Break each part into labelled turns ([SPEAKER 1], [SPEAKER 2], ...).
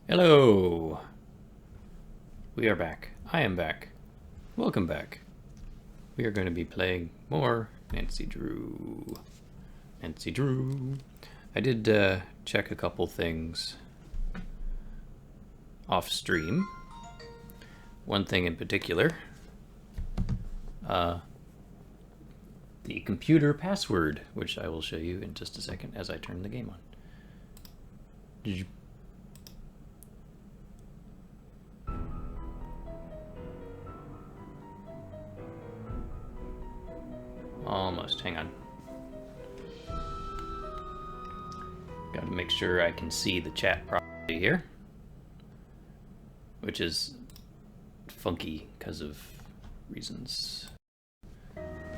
[SPEAKER 1] Hello! We are back. I am back. Welcome back. We are going to be playing more Nancy Drew. Nancy Drew. I did check a couple things off stream. One thing in particular. The computer password, which I will show you in just a second as I turn the game on. Did you... Almost. Hang on. Gotta make sure I can see the chat properly here. Which is funky because of reasons.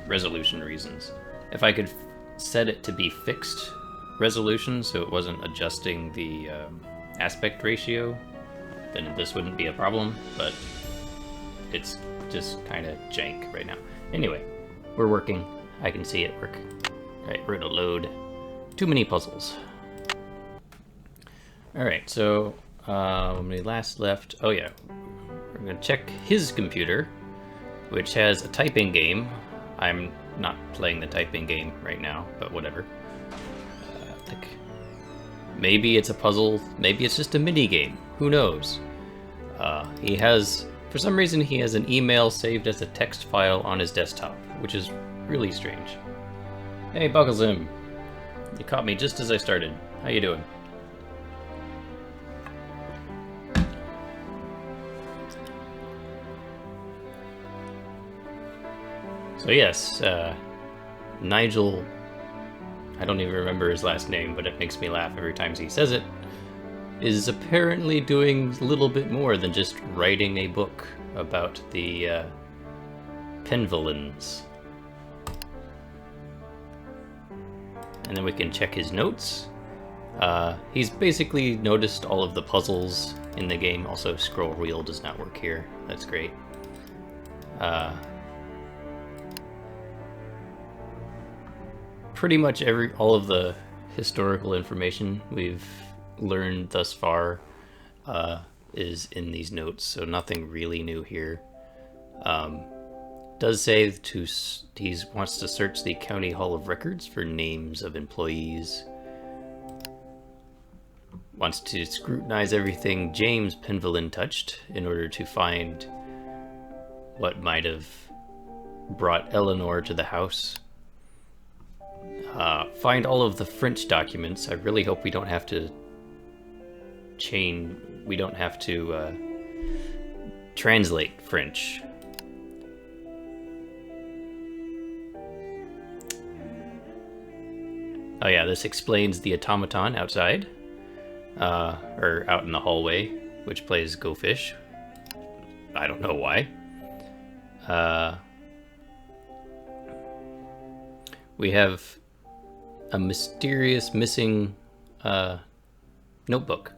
[SPEAKER 1] Resolution reasons. If I could set it to be fixed resolution so it wasn't adjusting the aspect ratio, then this wouldn't be a problem, but it's just kind of jank right now. Anyway, we're working. I can see it work. Alright, we're gonna load. Too many puzzles. Alright, so when we last left, oh yeah, we're gonna check his computer, which has a typing game. I'm not playing the typing game right now, but whatever. Like, maybe it's a puzzle, maybe it's just a mini game. Who knows? He has, for some reason, he has an email saved as a text file on his desktop, which is really strange. Hey, Bucklesum. You caught me just as I started. How you doing? So yes, Nigel, I don't even remember his last name, but it makes me laugh every time he says it, is apparently doing a little bit more than just writing a book about the Penvillains. And then we can check his notes. He's basically noticed all of the puzzles in the game. Also, scroll wheel does not work here. That's great. Pretty much all of the historical information we've learned thus far is in these notes, so nothing really new here. Does say he wants to search the County Hall of Records for names of employees. Wants to scrutinize everything James Penvillain touched in order to find what might have brought Eleanor to the house. Find all of the French documents. I really hope we don't have to translate French. Oh yeah, this explains the automaton outside, or out in the hallway, which plays Go Fish. I don't know why. We have a mysterious missing notebook.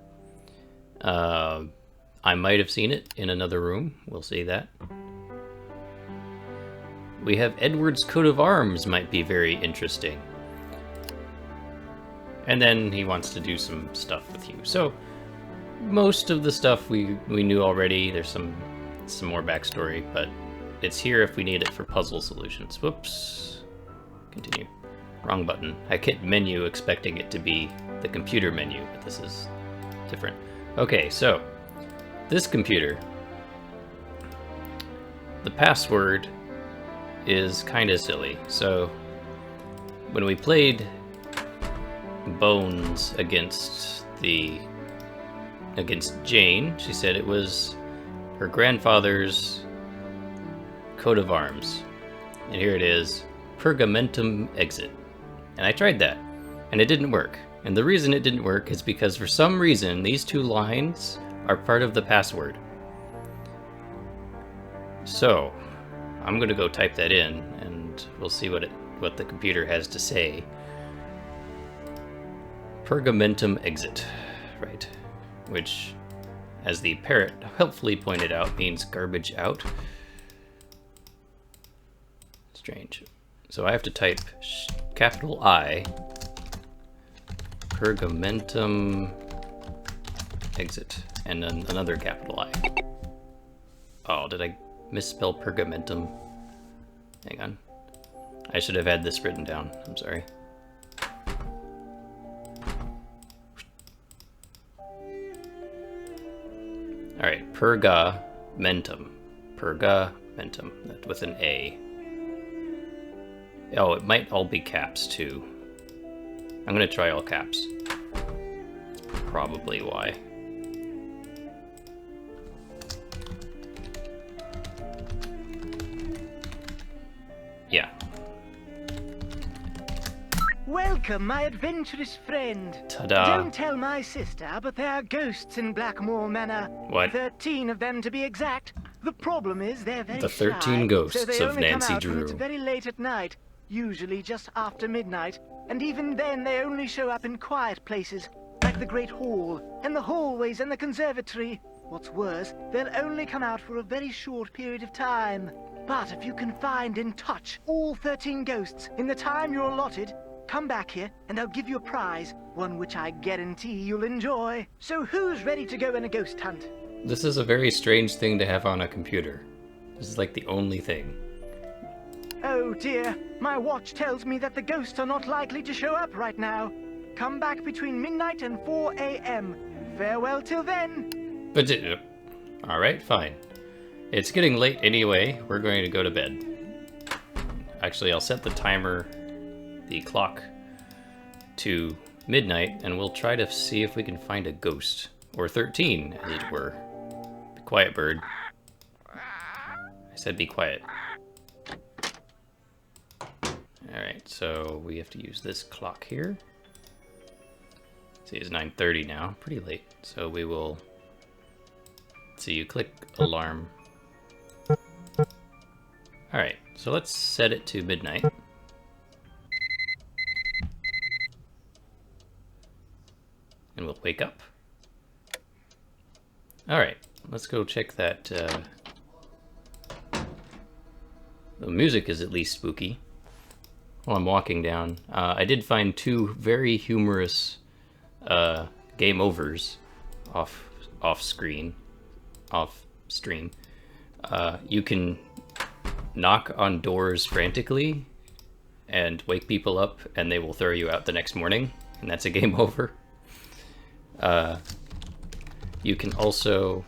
[SPEAKER 1] I might have seen it in another room. We'll see that. We have Edward's coat of arms, might be very interesting. And then he wants to do some stuff with you. So most of the stuff we knew already. There's some more backstory, but it's here if we need it for puzzle solutions. Whoops. Continue. Wrong button. I hit menu expecting it to be the computer menu, but this is different. Okay, so this computer, the password is kind of silly. So when we played Bones against Jane, she said it was her grandfather's coat of arms. And here it is, Pergamentum exit. And I tried that, and it didn't work. And the reason it didn't work is because for some reason these two lines are part of the password. So I'm gonna go type that in, and we'll see what the computer has to say. Pergamentum exit, right? Which, as the parrot helpfully pointed out, means garbage out. Strange. So I have to type capital I, Pergamentum exit, and then another capital I. Oh, did I misspell pergamentum? Hang on. I should have had this written down. I'm sorry. Alright, pergamentum. Pergamentum, with an A. Oh, it might all be caps too. I'm gonna try all caps. That's probably why. Yeah.
[SPEAKER 2] Welcome, my adventurous friend.
[SPEAKER 1] Ta-da.
[SPEAKER 2] Don't tell my sister, but there are ghosts in Blackmoor Manor.
[SPEAKER 1] What?
[SPEAKER 2] 13 of them to be exact. The problem is they're very
[SPEAKER 1] The 13
[SPEAKER 2] shy,
[SPEAKER 1] ghosts
[SPEAKER 2] so they
[SPEAKER 1] of
[SPEAKER 2] only
[SPEAKER 1] Nancy
[SPEAKER 2] come out
[SPEAKER 1] Drew.
[SPEAKER 2] when it's very late at night, usually just after midnight. And even then they only show up in quiet places, like the Great Hall, and the hallways and the conservatory. What's worse, they'll only come out for a very short period of time. But if you can find and touch all 13 ghosts in the time you're allotted, come back here and I'll give you a prize, one which I guarantee you'll enjoy. So who's ready to go on a ghost hunt?
[SPEAKER 1] This is a very strange thing to have on a computer. This is like the only thing.
[SPEAKER 2] Oh dear, my watch tells me that the ghosts are not likely to show up right now. Come back between midnight and 4 a.m. Farewell till then.
[SPEAKER 1] But, alright, fine. It's getting late anyway. We're going to go to bed. Actually, I'll set the timer, the clock, to midnight, and we'll try to see if we can find a ghost. Or 13, as it were. Be quiet, bird. I said be quiet. Alright, so we have to use this clock here. See, it's 9:30 now. Pretty late. So we will... See, you click alarm. Alright, so let's set it to midnight. And we'll wake up. Alright, let's go check that. The music is at least spooky. While I'm walking down, I did find 2 very humorous game overs off stream. You can knock on doors frantically and wake people up, and they will throw you out the next morning, and that's a game over. You can also,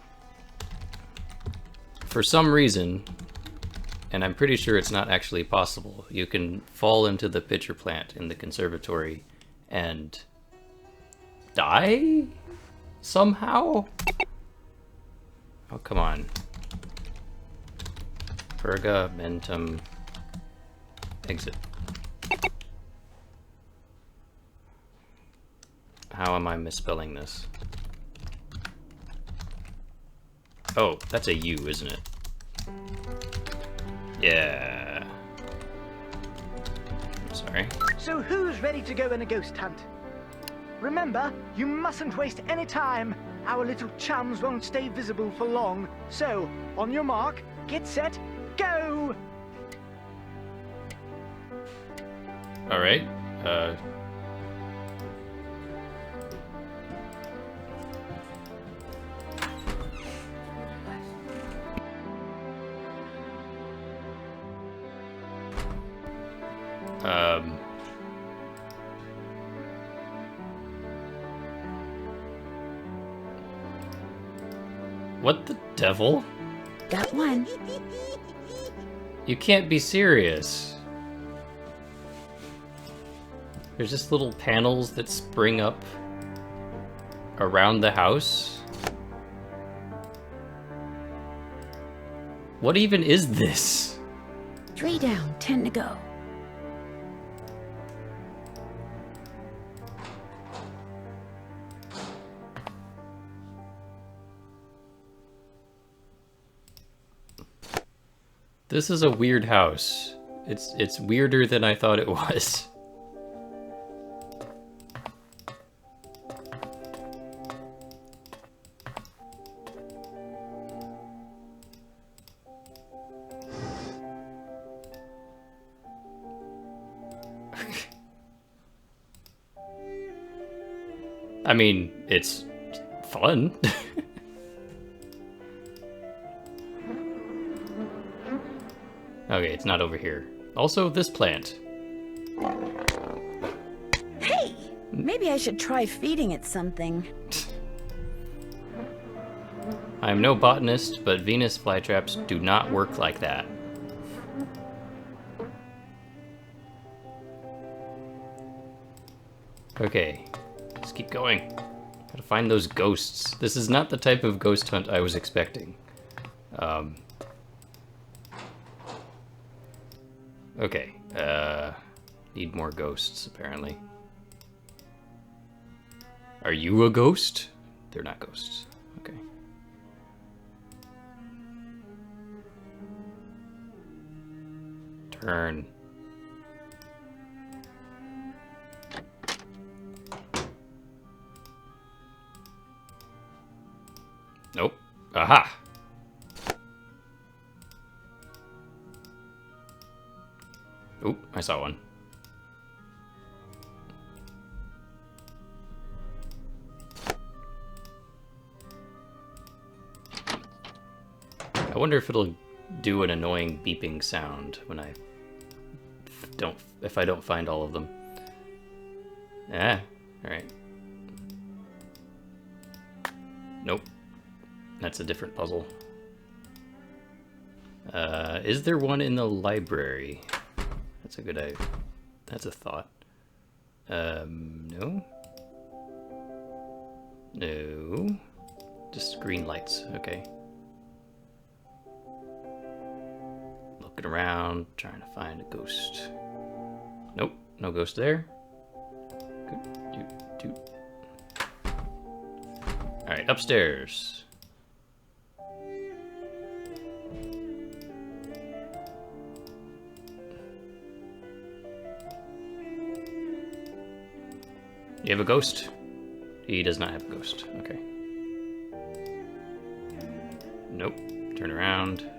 [SPEAKER 1] for some reason, and I'm pretty sure it's not actually possible, you can fall into the pitcher plant in the conservatory and die somehow? Oh, come on. Pergamentum exit. How am I misspelling this? Oh, that's a U, isn't it? Yeah. I'm sorry.
[SPEAKER 2] So who's ready to go on a ghost hunt? Remember, you mustn't waste any time. Our little chums won't stay visible for long. So, on your mark, get set, go!
[SPEAKER 1] Alright, what the devil?
[SPEAKER 3] Got one.
[SPEAKER 1] You can't be serious. There's just little panels that spring up around the house. What even is this?
[SPEAKER 3] 3 down, 10 to go.
[SPEAKER 1] This is a weird house. It's weirder than I thought it was. I mean, it's fun. Okay, it's not over here. Also, this plant.
[SPEAKER 3] Hey! Maybe I should try feeding it something.
[SPEAKER 1] I'm no botanist, but Venus flytraps do not work like that. Okay, let's keep going. Gotta find those ghosts. This is not the type of ghost hunt I was expecting. Okay, need more ghosts, apparently. Are you a ghost? They're not ghosts. Okay. Turn. Nope. Aha! Oop, I saw one. I wonder if it'll do an annoying beeping sound when if I don't find all of them. Ah, alright. Nope. That's a different puzzle. Is there one in the library? That's a good idea. That's a thought. No. No. Just green lights, okay. Looking around, trying to find a ghost. Nope, no ghost there. Good. Alright, upstairs. You have a ghost? He does not have a ghost. Okay. Nope. Turn around.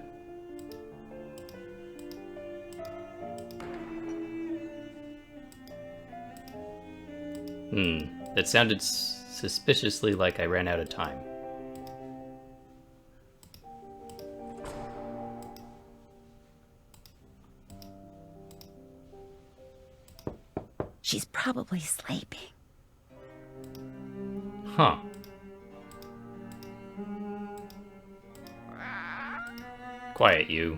[SPEAKER 1] That sounded suspiciously like I ran out of time.
[SPEAKER 3] She's probably sleeping.
[SPEAKER 1] Huh. Quiet, you.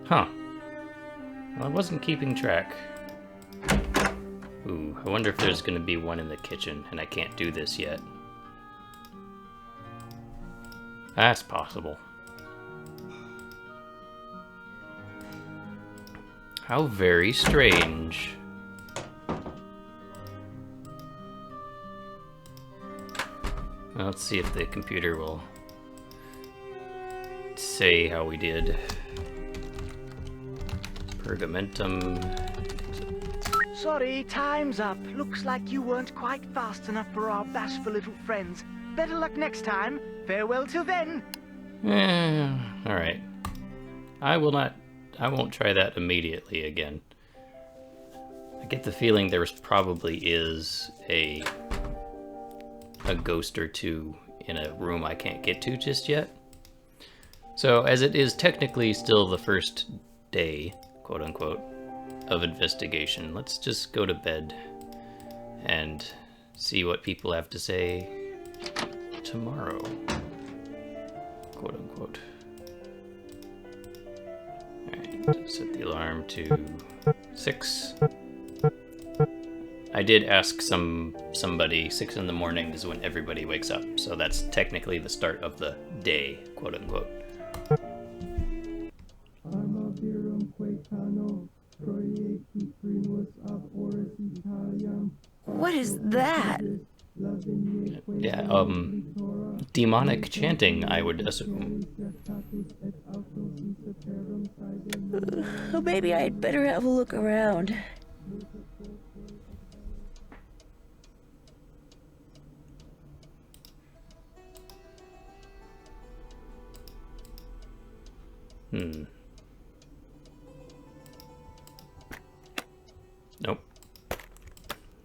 [SPEAKER 1] Huh. Well, I wasn't keeping track. Ooh, I wonder if there's gonna be one in the kitchen, and I can't do this yet. That's possible. How very strange. Well, let's see if the computer will say how we did. Pergamentum.
[SPEAKER 2] Sorry, time's up. Looks like you weren't quite fast enough for our bashful little friends. Better luck next time. Farewell till then.
[SPEAKER 1] Alright. I won't try that immediately again. I get the feeling there probably is a ghost or two in a room I can't get to just yet. So, as it is technically still the first day, quote unquote, of investigation, let's just go to bed and see what people have to say tomorrow, quote unquote. Alright, set the alarm to 6. I did ask somebody, 6 in the morning is when everybody wakes up, so that's technically the start of the day, quote unquote.
[SPEAKER 3] What is that?
[SPEAKER 1] Yeah, demonic chanting, I would assume.
[SPEAKER 3] Oh, maybe I'd better have a look around.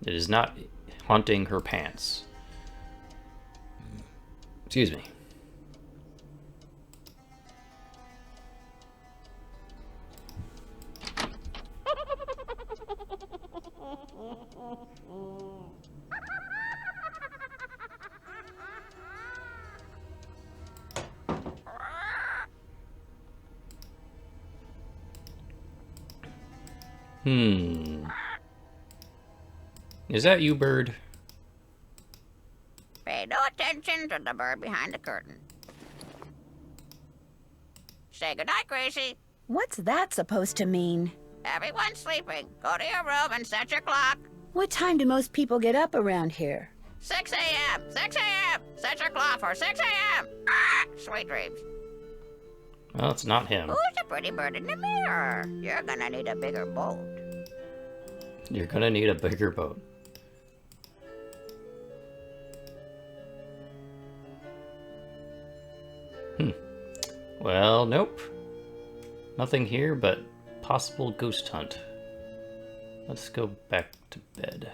[SPEAKER 1] It is not haunting her pants. Excuse me. Is that you, bird?
[SPEAKER 4] Pay no attention to the bird behind the curtain. Say goodnight, Gracie.
[SPEAKER 3] What's that supposed to mean?
[SPEAKER 4] Everyone's sleeping. Go to your room and set your clock.
[SPEAKER 3] What time do most people get up around here?
[SPEAKER 4] 6 a.m. 6 a.m. Set your clock for 6 a.m. Ah, sweet dreams.
[SPEAKER 1] Well, it's not him.
[SPEAKER 4] Who's the pretty bird in the mirror? You're gonna need a bigger boat.
[SPEAKER 1] You're gonna need a bigger boat. Well, nope. Nothing here but possible ghost hunt. Let's go back to bed.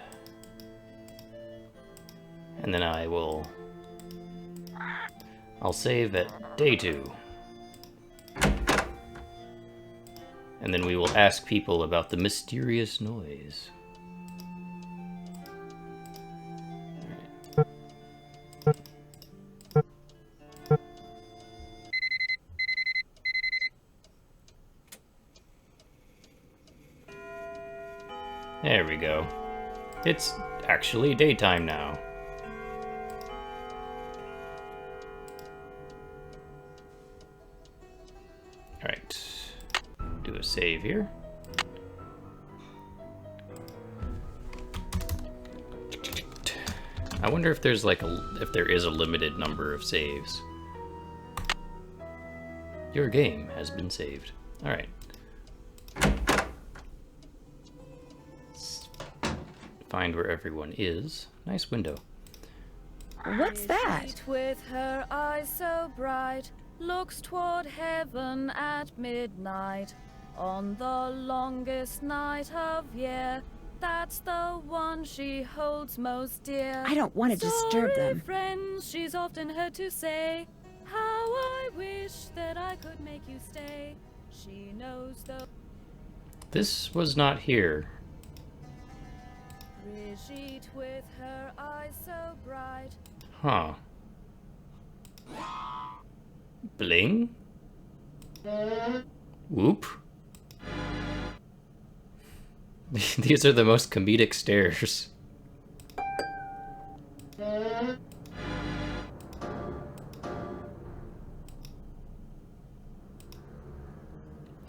[SPEAKER 1] And then I'll save at day 2. And then we will ask people about the mysterious noise. There we go. It's actually daytime now. Alright. Do a save here. I wonder if there's like if there is a limited number of saves. Your game has been saved. Alright. Find where everyone is. Nice window.
[SPEAKER 3] What's that?
[SPEAKER 5] With her eyes so bright, looks toward heaven at midnight. On the longest night of year, that's the one she holds most dear.
[SPEAKER 3] I don't want to disturb them.
[SPEAKER 5] Friends, she's often heard to say, how I wish that I could make you stay. She knows the
[SPEAKER 1] This was not here.
[SPEAKER 5] Brigitte with her eyes so bright.
[SPEAKER 1] Huh. Bling? Whoop? These are the most comedic stairs.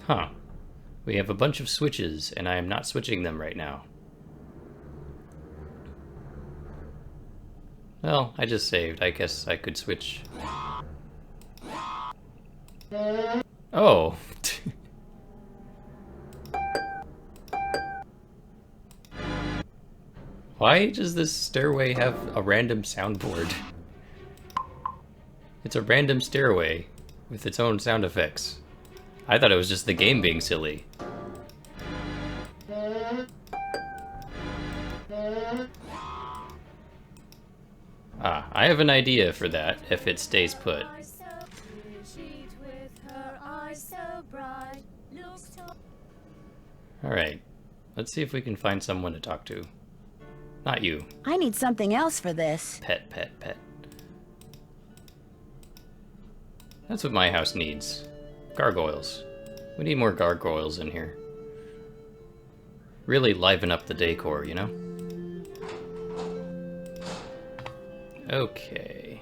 [SPEAKER 1] Huh. We have a bunch of switches, and I am not switching them right now. Well, I just saved. I guess I could switch. Oh. Why does this stairway have a random soundboard? It's a random stairway with its own sound effects. I thought it was just the game being silly. Ah, I have an idea for that if it stays put. Alright, let's see if we can find someone to talk to. Not you.
[SPEAKER 3] I need something else for this.
[SPEAKER 1] Pet, pet, pet. That's what my house needs. Gargoyles. We need more gargoyles in here. Really liven up the decor, you know? Okay.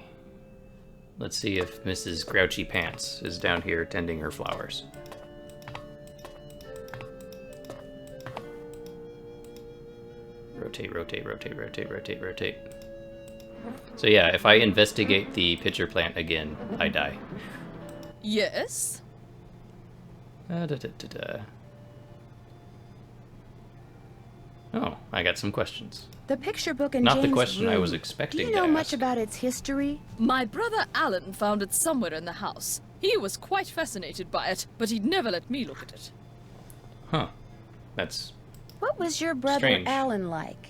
[SPEAKER 1] Let's see if Mrs. Grouchy Pants is down here tending her flowers. Rotate, rotate, rotate, rotate, rotate, rotate. So yeah, if I investigate the pitcher plant again, I die.
[SPEAKER 5] Yes?
[SPEAKER 1] Oh, I got some questions.
[SPEAKER 3] The picture book in
[SPEAKER 1] Not
[SPEAKER 3] Jane's
[SPEAKER 1] the question I
[SPEAKER 3] room.
[SPEAKER 1] was expecting
[SPEAKER 3] Do you
[SPEAKER 1] to
[SPEAKER 3] know much
[SPEAKER 1] ask.
[SPEAKER 3] about its history?
[SPEAKER 5] My brother Alan found it somewhere in the house. He was quite fascinated by it, but he'd never let me look at it.
[SPEAKER 1] Huh. That's...
[SPEAKER 3] What was your brother
[SPEAKER 1] Strange.
[SPEAKER 3] Alan like?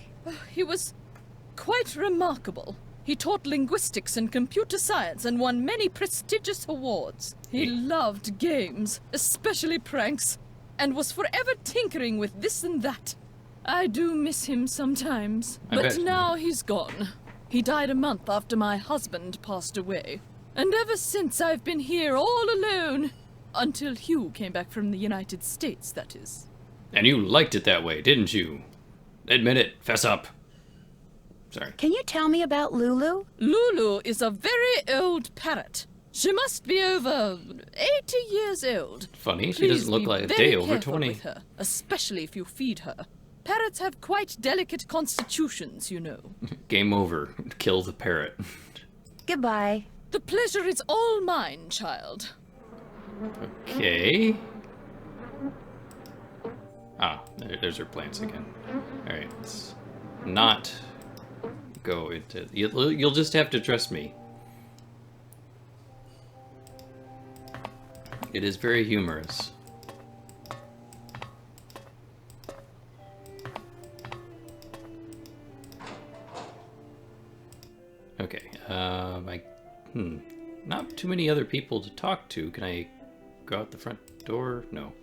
[SPEAKER 6] He was quite remarkable. He taught linguistics and computer science and won many prestigious awards. He loved games, especially pranks, and was forever tinkering with this and that. I do miss him sometimes, but now he's gone. He died a month after my husband passed away. And ever since I've been here all alone. Until Hugh came back from the United States, that is.
[SPEAKER 1] And you liked it that way, didn't you? Admit it. Fess up. Sorry.
[SPEAKER 3] Can you tell me about Lulu?
[SPEAKER 6] Lulu is a very old parrot. She must be over 80 years old.
[SPEAKER 1] Funny, she doesn't look like a day over 20.
[SPEAKER 6] With her, especially if you feed her. Parrots have quite delicate constitutions, you know.
[SPEAKER 1] Game over. Kill the parrot.
[SPEAKER 3] Goodbye.
[SPEAKER 6] The pleasure is all mine, child.
[SPEAKER 1] Okay. Ah, there's her plants again. Alright, let's not go into... You'll just have to trust me. It is very humorous. Okay, not too many other people to talk to. Can I go out the front door? No.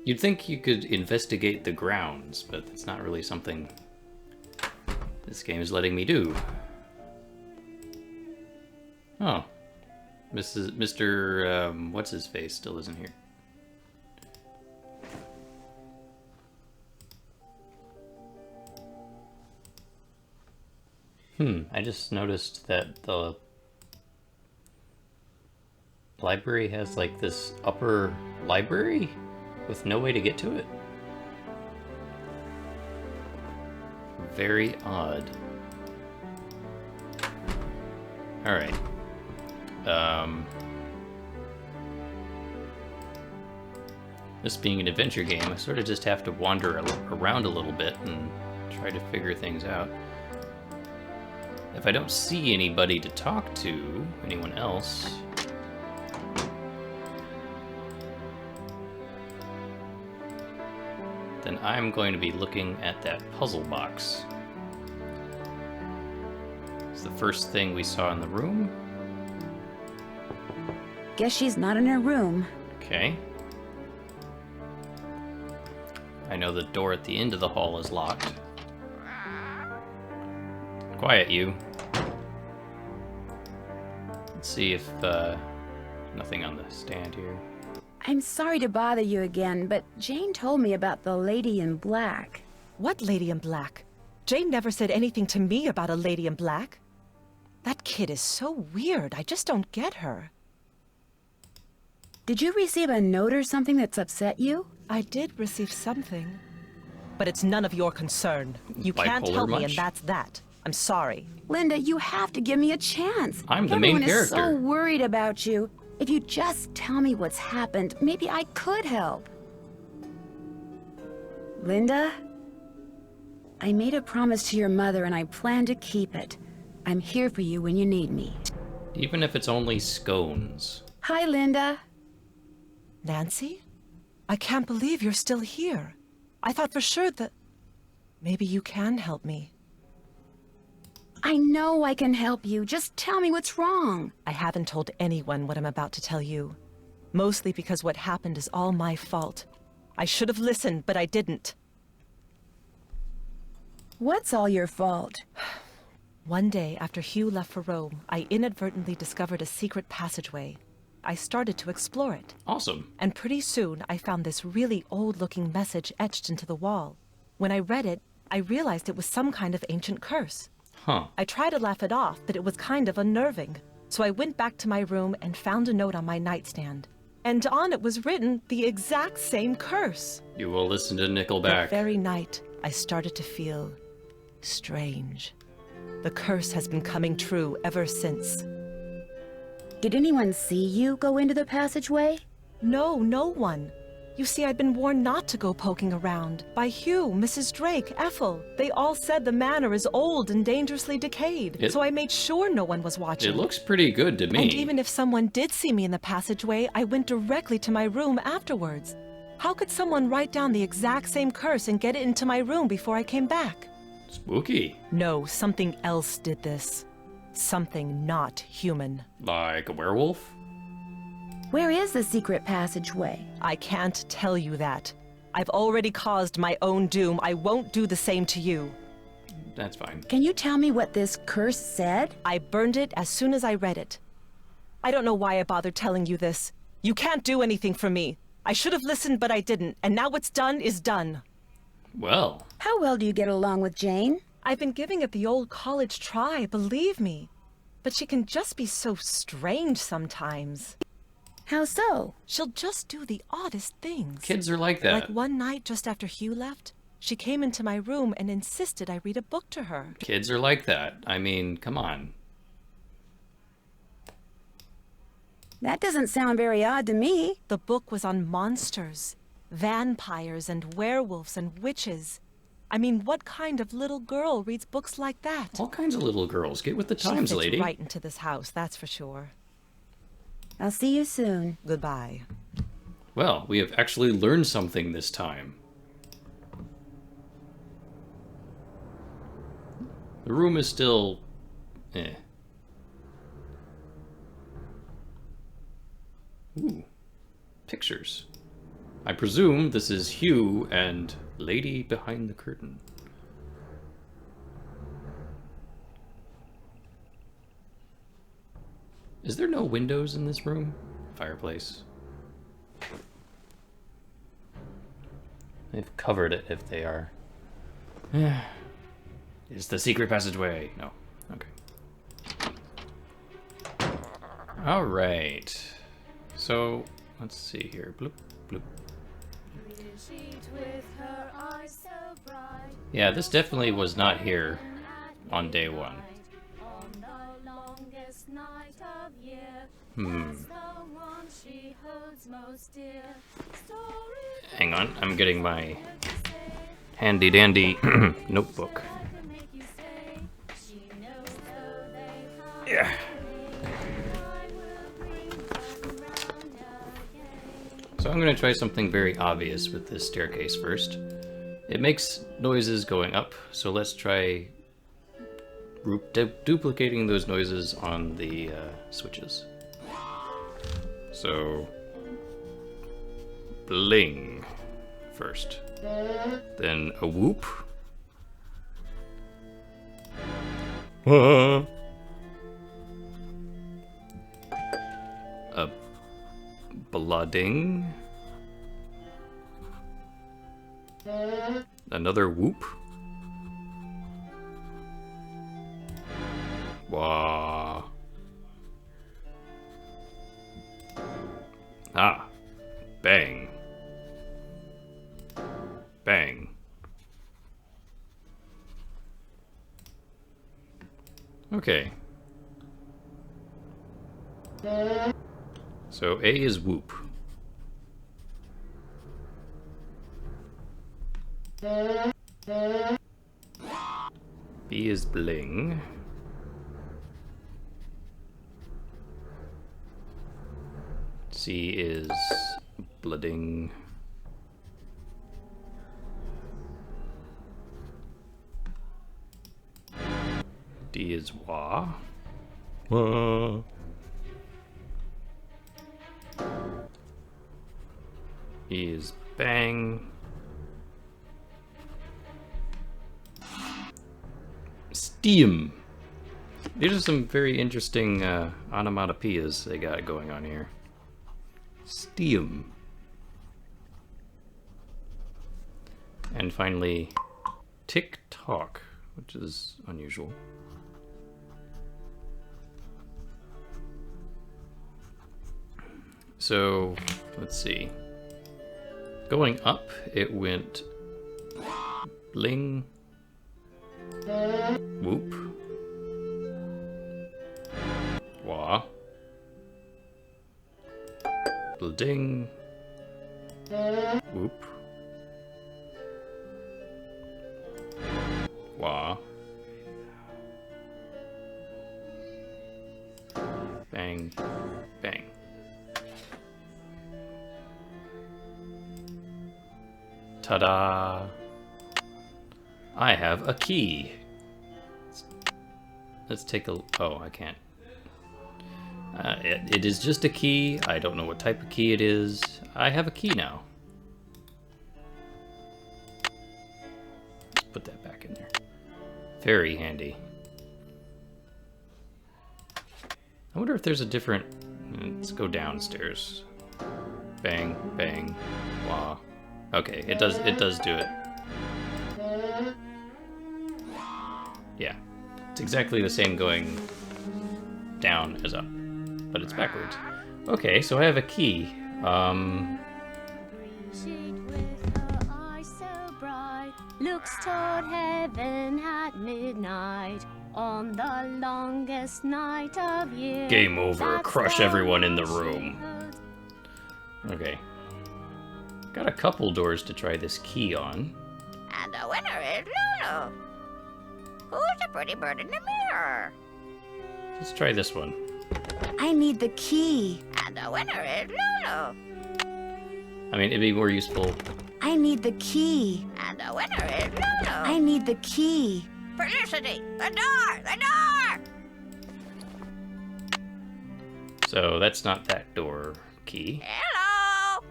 [SPEAKER 1] You'd think you could investigate the grounds, but it's not really something this game is letting me do. Oh. Mr. What's-his-face still isn't here. I just noticed that the library has like this upper library with no way to get to it. Very odd. Alright. This being an adventure game, I sort of just have to wander around a little bit and try to figure things out. If I don't see anybody to talk to, anyone else... then I'm going to be looking at that puzzle box. It's the first thing we saw in the room.
[SPEAKER 3] Guess she's not in her room.
[SPEAKER 1] Okay. I know the door at the end of the hall is locked. Quiet, you. Let's see if, nothing on the stand here.
[SPEAKER 3] I'm sorry to bother you again, but Jane told me about the lady in black.
[SPEAKER 7] What lady in black? Jane never said anything to me about a lady in black. That kid is so weird. I just don't get her.
[SPEAKER 3] Did you receive a note or something that's upset you?
[SPEAKER 7] I did receive something. But it's none of your concern. You can't help me, and that's that. I'm sorry.
[SPEAKER 3] Linda, you have to give me a chance.
[SPEAKER 1] I'm the main character.
[SPEAKER 3] Everyone is so worried about you. If you just tell me what's happened, maybe I could help. Linda? I made a promise to your mother and I plan to keep it. I'm here for you when you need me.
[SPEAKER 1] Even if it's only scones.
[SPEAKER 3] Hi, Linda.
[SPEAKER 7] Nancy? I can't believe you're still here. I thought for sure that... maybe you can help me.
[SPEAKER 3] I know I can help you. Just tell me what's wrong.
[SPEAKER 7] I haven't told anyone what I'm about to tell you. Mostly because what happened is all my fault. I should have listened, but I didn't.
[SPEAKER 3] What's all your fault?
[SPEAKER 7] One day after Hugh left for Rome, I inadvertently discovered a secret passageway. I started to explore it.
[SPEAKER 1] Awesome.
[SPEAKER 7] And pretty soon, I found this really old-looking message etched into the wall. When I read it, I realized it was some kind of ancient curse.
[SPEAKER 1] Huh.
[SPEAKER 7] I tried to laugh it off, but it was kind of unnerving. So I went back to my room and found a note on my nightstand. And on it was written the exact same curse.
[SPEAKER 1] You will listen to Nickelback.
[SPEAKER 7] That very night, I started to feel strange. The curse has been coming true ever since.
[SPEAKER 3] Did anyone see you go into the passageway?
[SPEAKER 7] No, no one. You see, I'd been warned not to go poking around. By Hugh, Mrs. Drake, Ethel. They all said the manor is old and dangerously decayed. So I made sure no one was watching.
[SPEAKER 1] It looks pretty good to me.
[SPEAKER 7] And even if someone did see me in the passageway, I went directly to my room afterwards. How could someone write down the exact same curse and get it into my room before I came back?
[SPEAKER 1] Spooky.
[SPEAKER 7] No, something else did this. Something not human.
[SPEAKER 1] Like a werewolf?
[SPEAKER 3] Where is the secret passageway?
[SPEAKER 7] I can't tell you that. I've already caused my own doom. I won't do the same to you.
[SPEAKER 1] That's fine.
[SPEAKER 3] Can you tell me what this curse said?
[SPEAKER 7] I burned it as soon as I read it. I don't know why I bothered telling you this. You can't do anything for me. I should have listened, but I didn't. And now what's done is done.
[SPEAKER 1] Well.
[SPEAKER 3] How well do you get along with Jane?
[SPEAKER 7] I've been giving it the old college try, believe me. But she can just be so strange sometimes.
[SPEAKER 3] How so?
[SPEAKER 7] She'll just do the oddest things.
[SPEAKER 1] Kids are like that.
[SPEAKER 7] Like one night just after Hugh left, she came into my room and insisted I read a book to her.
[SPEAKER 1] Kids are like that. I mean, come on.
[SPEAKER 3] That doesn't sound very odd to me.
[SPEAKER 7] The book was on monsters, vampires and werewolves and witches. I mean, what kind of little girl reads books like that?
[SPEAKER 1] All kinds of little girls. Get with the times,
[SPEAKER 7] she fits
[SPEAKER 1] lady.
[SPEAKER 7] right into this house, that's for sure.
[SPEAKER 3] I'll see you soon.
[SPEAKER 7] Goodbye.
[SPEAKER 1] Well, we have actually learned something this time. The room is still... eh. Ooh. Pictures. I presume this is Hugh and Lady Behind the Curtain. Is there no windows in this room? Fireplace. They've covered it if they are. Is the secret passageway? No. Okay. Alright. So, let's see here. Bloop, bloop. Yeah, this definitely was not here on day one. Hang on, I'm getting my handy dandy notebook. Yeah. So I'm going to try something very obvious with this staircase first. It makes noises going up, so let's try duplicating those noises on the switches. So, bling first, then a whoop, a blooding, another whoop, wah. Ah, bang. Bang. Okay. So A is whoop. B is bling. C is blooding. D is wah. Wah. E is bang. Steam. These are some very interesting onomatopoeias they got going on here. Steam. And finally, tick-tock, which is unusual. So, let's see. Going up, it went bling, whoop, wah, ding, whoop, wah, bang, bang. Ta-da! I have a key. Let's take a... Oh, I can't. It is just a key. I don't know what type of key it is. I have a key now. Let's put that back in there. Very handy. I wonder if there's a different... Let's go downstairs. Bang, bang, blah. Okay, it does do it. Yeah. It's exactly the same going down as up, but it's backwards. Okay, so I have a key.
[SPEAKER 8] Looks toward heaven at midnight on the longest night of year.
[SPEAKER 1] Game over. Crush everyone in the room. Okay. Got a couple doors to try this key on.
[SPEAKER 4] And the winner is Lulu. Who's the pretty bird in the mirror?
[SPEAKER 1] Let's try this one.
[SPEAKER 3] I need the key.
[SPEAKER 4] And the winner is Lulu.
[SPEAKER 1] I mean, it'd be more useful.
[SPEAKER 3] I need the key.
[SPEAKER 4] And the winner is Lulu.
[SPEAKER 3] I need the key.
[SPEAKER 4] Felicity, the door, the door!
[SPEAKER 1] So that's not that door key.
[SPEAKER 4] Hello!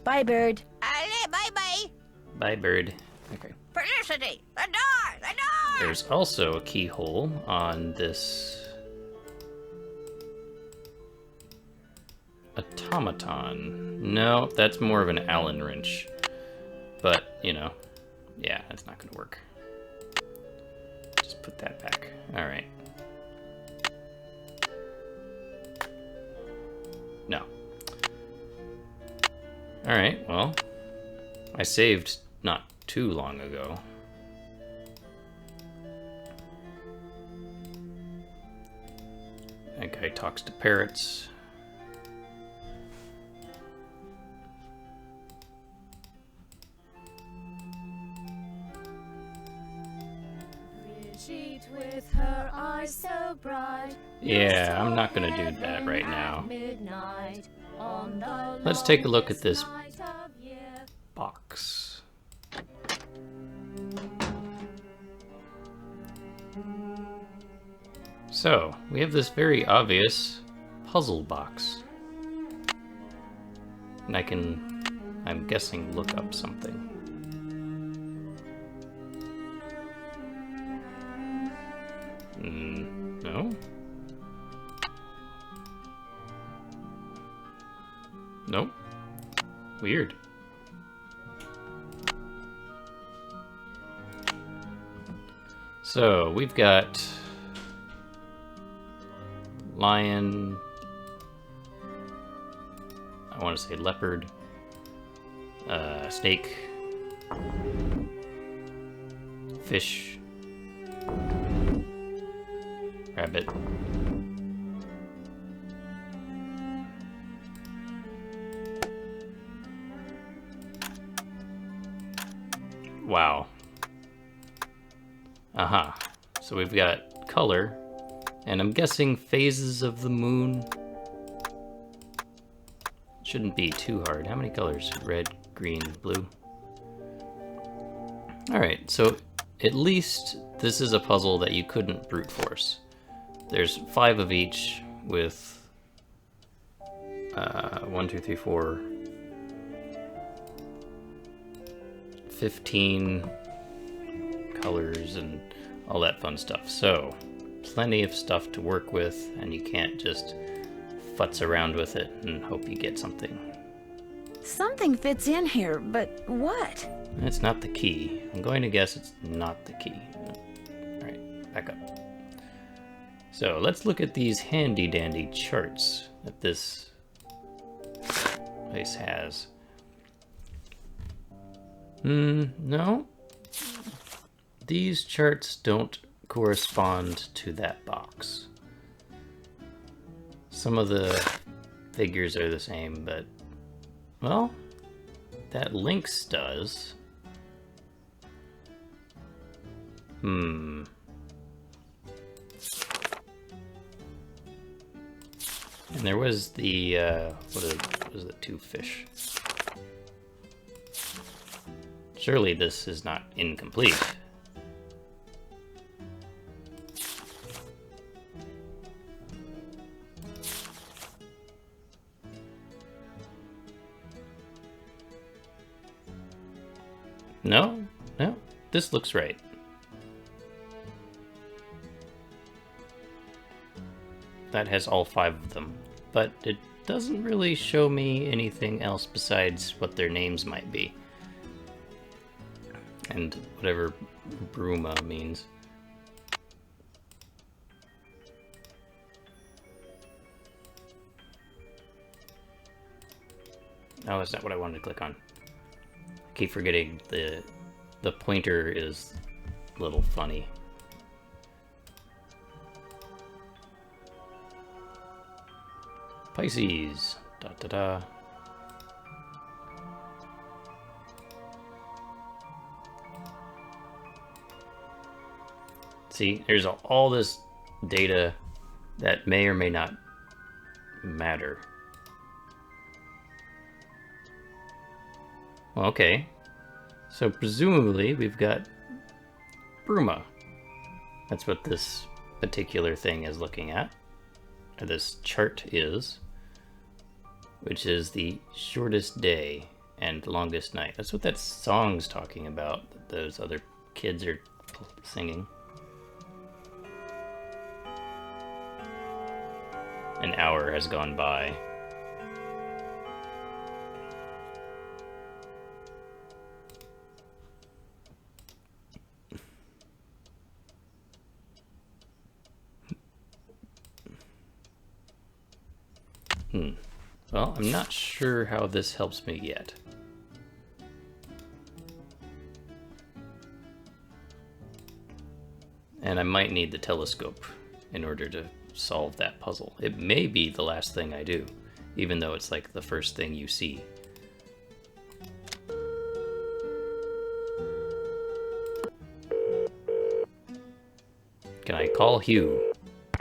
[SPEAKER 3] Bye, bird.
[SPEAKER 4] Bye-bye.
[SPEAKER 1] Bye, bird. Okay.
[SPEAKER 4] Felicity, the door, the door!
[SPEAKER 1] There's also a keyhole on this automaton. No, that's more of an Allen wrench. But, you know, yeah, that's not gonna work. Just put that back. Alright. No. Alright, well, I saved not too long ago. That guy talks to parrots.
[SPEAKER 8] With her eyes so bright.
[SPEAKER 1] Yeah, I'm not gonna do that right now. Let's take a look at this box. So, we have this very obvious puzzle box. And I can, I'm guessing, look up something. No? Nope. Weird. So, we've got lion, I want to say leopard, snake, fish, rabbit, wow. Aha. So we've got color, and I'm guessing phases of the moon. Shouldn't be too hard. How many colors? Red, green, blue. Alright, so at least this is a puzzle that you couldn't brute force. There's 5 of each with 1, 2, 3, 4, 15 colors and all that fun stuff. So plenty of stuff to work with, and you can't just futz around with it and hope you get something.
[SPEAKER 3] Something fits in here, but what?
[SPEAKER 1] It's not the key. I'm going to guess it's not the key. Alright, back up. So let's look at these handy dandy charts that this place has. No. These charts don't correspond to that box. Some of the figures are the same, but, well, that Lynx does. And there was the, what was the 2 fish? Surely this is not incomplete. No, no, this looks right. That has all 5 of them, but it doesn't really show me anything else besides what their names might be. And whatever Bruma means. Oh, that's not what I wanted to click on. I keep forgetting the pointer is a little funny. Pisces. Da da da. See, there's all this data that may or may not matter. Well, okay. So presumably we've got Bruma. That's what this particular thing is looking at. Or this chart is. Which is the shortest day and longest night. That's what that song's talking about. That those other kids are singing. An hour has gone by. Well, I'm not sure how this helps me yet. And I might need the telescope in order to solve that puzzle. It may be the last thing I do, even though it's like the first thing you see. Can I call Hugh?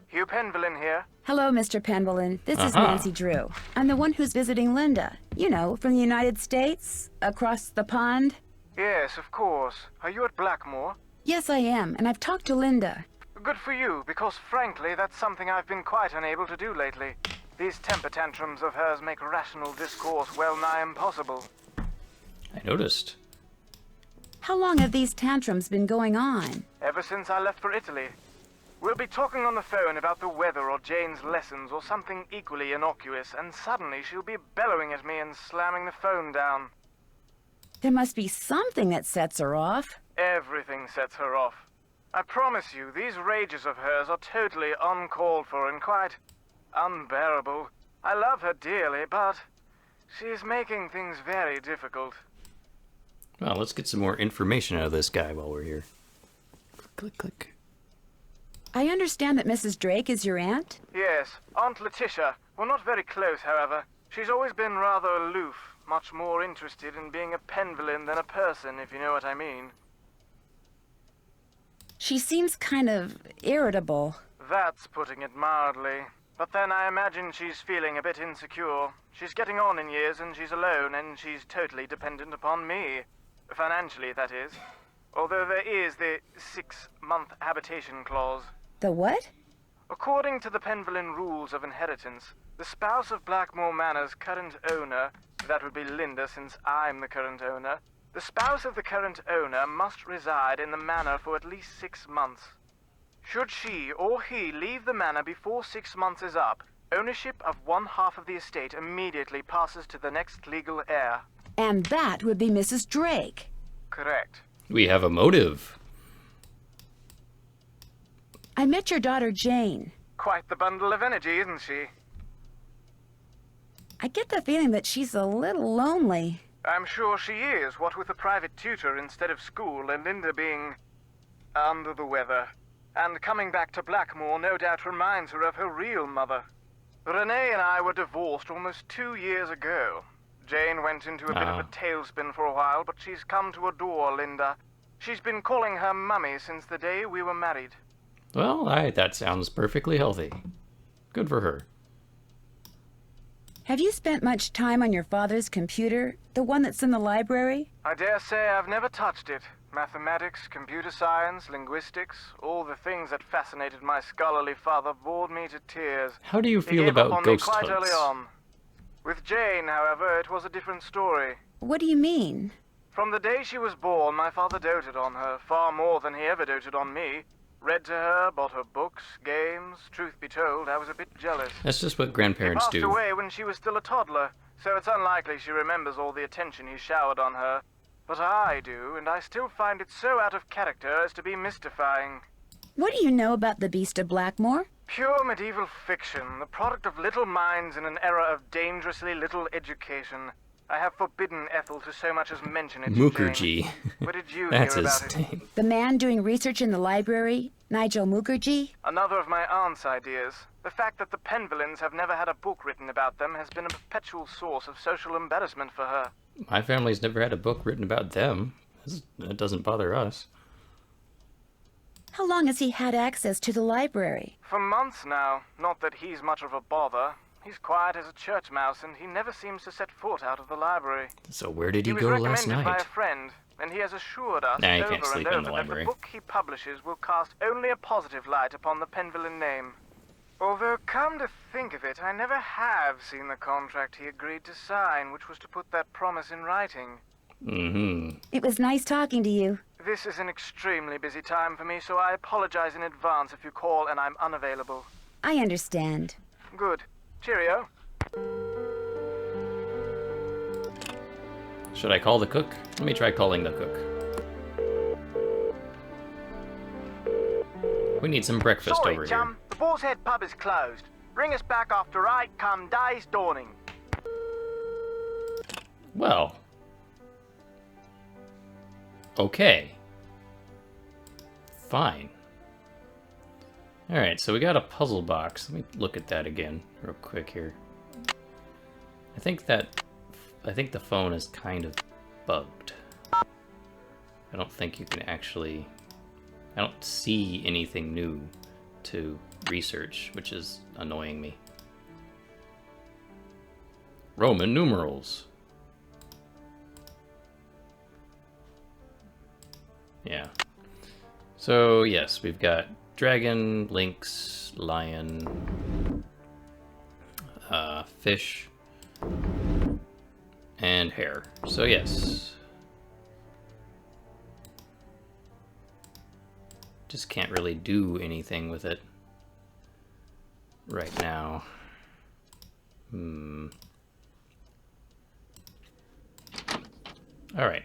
[SPEAKER 2] Hugh Penvillin here.
[SPEAKER 3] Hello, Mr. Penvillin. This is Nancy Drew. I'm the one who's visiting Linda. You know, from the United States, across the pond.
[SPEAKER 2] Yes, of course. Are you at Blackmoor?
[SPEAKER 3] Yes, I am, and I've talked to Linda.
[SPEAKER 2] Good for you, because frankly, that's something I've been quite unable to do lately. These temper tantrums of hers make rational discourse well nigh impossible.
[SPEAKER 1] I noticed.
[SPEAKER 3] How long have these tantrums been going on?
[SPEAKER 2] Ever since I left for Italy. We'll be talking on the phone about the weather or Jane's lessons or something equally innocuous, and suddenly she'll be bellowing at me and slamming the phone down.
[SPEAKER 3] There must be something that sets her off.
[SPEAKER 2] Everything sets her off. I promise you, these rages of hers are totally uncalled for and quite unbearable. I love her dearly, but she's making things very difficult.
[SPEAKER 1] Well, let's get some more information out of this guy while we're here. Click, click.
[SPEAKER 3] I understand that Mrs. Drake is your aunt?
[SPEAKER 2] Yes, Aunt Letitia. We're not very close, however. She's always been rather aloof, much more interested in being a Penvillin than a person, if you know what I mean.
[SPEAKER 3] She seems kind of irritable.
[SPEAKER 2] That's putting it mildly. But then I imagine she's feeling a bit insecure. She's getting on in years and she's alone and she's totally dependent upon me. Financially, that is. Although there is the 6-month habitation clause.
[SPEAKER 3] The what?
[SPEAKER 2] According to the Penvillin rules of inheritance, the spouse of Blackmoor Manor's current owner, that would be Linda since I'm the current owner, the spouse of the current owner must reside in the manor for at least 6 months. Should she or he leave the manor before 6 months is up, ownership of one half of the estate immediately passes to the next legal heir.
[SPEAKER 3] And that would be Mrs. Drake.
[SPEAKER 2] Correct.
[SPEAKER 1] We have a motive.
[SPEAKER 3] I met your daughter Jane.
[SPEAKER 2] Quite the bundle of energy, isn't she?
[SPEAKER 3] I get the feeling that she's a little lonely.
[SPEAKER 2] I'm sure she is, what with a private tutor instead of school and Linda being under the weather. And coming back to Blackmoor no doubt reminds her of her real mother. Renee and I were divorced almost 2 years ago. Jane went into a bit of a tailspin for a while, but she's come to adore Linda. She's been calling her Mummy since the day we were married.
[SPEAKER 1] Well, that sounds perfectly healthy. Good for her.
[SPEAKER 3] Have you spent much time on your father's computer? The one that's in the library?
[SPEAKER 2] I dare say I've never touched it. Mathematics, computer science, linguistics, all the things that fascinated my scholarly father bored me to tears.
[SPEAKER 1] How do you feel
[SPEAKER 2] He gave
[SPEAKER 1] about
[SPEAKER 2] up on
[SPEAKER 1] ghost
[SPEAKER 2] me quite
[SPEAKER 1] hunts?
[SPEAKER 2] early on. With Jane, however, it was a different story.
[SPEAKER 3] What do you mean?
[SPEAKER 2] From the day she was born, my father doted on her, far more than he ever doted on me. Read to her, bought her books, games. Truth be told, I was a bit jealous.
[SPEAKER 1] That's just what grandparents
[SPEAKER 2] He passed
[SPEAKER 1] do.
[SPEAKER 2] away when she was still a toddler, so it's unlikely she remembers all the attention he showered on her. But I do, and I still find it so out of character as to be mystifying.
[SPEAKER 3] What do you know about the Beast of Blackmoor?
[SPEAKER 2] Pure medieval fiction, the product of little minds in an era of dangerously little education. I have forbidden Ethel to so much as mention it.
[SPEAKER 1] Mukherjee.
[SPEAKER 2] What did you
[SPEAKER 1] That's
[SPEAKER 2] hear
[SPEAKER 1] his
[SPEAKER 2] about it?
[SPEAKER 1] name.
[SPEAKER 3] The man doing research in the library? Nigel Mukherjee?
[SPEAKER 2] Another of my aunt's ideas. The fact that the Penvillins have never had a book written about them has been a perpetual source of social embarrassment for her.
[SPEAKER 1] My family's never had a book written about them. That doesn't bother us.
[SPEAKER 3] How long has he had access to the library?
[SPEAKER 2] For months now. Not that he's much of a bother. He's quiet as a church mouse, and he never seems to set foot out of the library.
[SPEAKER 1] So where did he
[SPEAKER 2] was
[SPEAKER 1] go
[SPEAKER 2] recommended
[SPEAKER 1] last night?
[SPEAKER 2] by a friend, and he has assured us
[SPEAKER 1] Nah, you
[SPEAKER 2] over
[SPEAKER 1] can't sleep
[SPEAKER 2] and
[SPEAKER 1] in the
[SPEAKER 2] over that
[SPEAKER 1] library.
[SPEAKER 2] the book he publishes will cast only a positive light upon the Penvillin name. Although, come to think of it, I never have seen the contract he agreed to sign, which was to put that promise in writing.
[SPEAKER 1] Mm-hmm.
[SPEAKER 3] It was nice talking to you.
[SPEAKER 2] This is an extremely busy time for me, so I apologize in advance if you call and I'm unavailable.
[SPEAKER 3] I understand.
[SPEAKER 2] Good. Cheerio.
[SPEAKER 1] Should I call the cook? Let me try calling the cook. We need some breakfast
[SPEAKER 2] Sorry,
[SPEAKER 1] over
[SPEAKER 2] chum. The Boar's Head pub is closed. Ring us back after right come day's dawning.
[SPEAKER 1] here. Well. Okay. Fine. Alright, so we got a puzzle box. Let me look at that again real quick here. I think the phone is kind of bugged. I don't think you can actually... I don't see anything new to research, which is annoying me. Roman numerals. Yeah. So, yes, we've got dragon, lynx, lion, fish, and hare. So, yes. Just can't really do anything with it right now. Alright.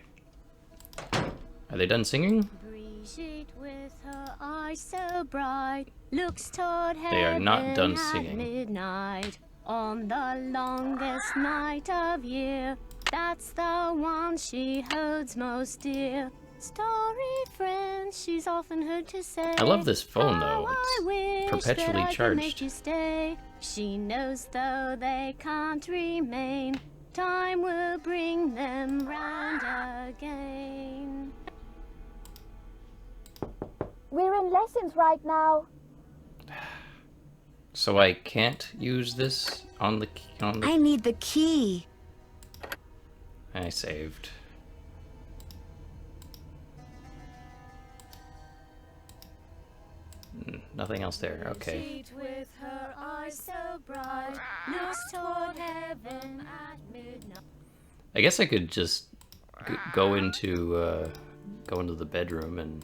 [SPEAKER 1] Are they done singing?
[SPEAKER 8] Brigitte with her eyes so bright looks toward heaven
[SPEAKER 1] They are not done
[SPEAKER 8] at
[SPEAKER 1] singing.
[SPEAKER 8] midnight on the longest night of year. That's the one she holds most dear. Story friend, she's often heard to say.
[SPEAKER 1] I love this phone though.
[SPEAKER 8] "How I
[SPEAKER 1] It's
[SPEAKER 8] wish
[SPEAKER 1] perpetually
[SPEAKER 8] that I could make
[SPEAKER 1] charged.
[SPEAKER 8] you stay." She knows though they can't remain, time will bring them round again.
[SPEAKER 5] We're in lessons right now.
[SPEAKER 1] So I can't use this on the
[SPEAKER 3] I need the key.
[SPEAKER 1] I saved. Nothing else there. Okay.
[SPEAKER 5] With her eyes so bright, looks toward heaven at midnight.
[SPEAKER 1] I guess I could just go into the bedroom and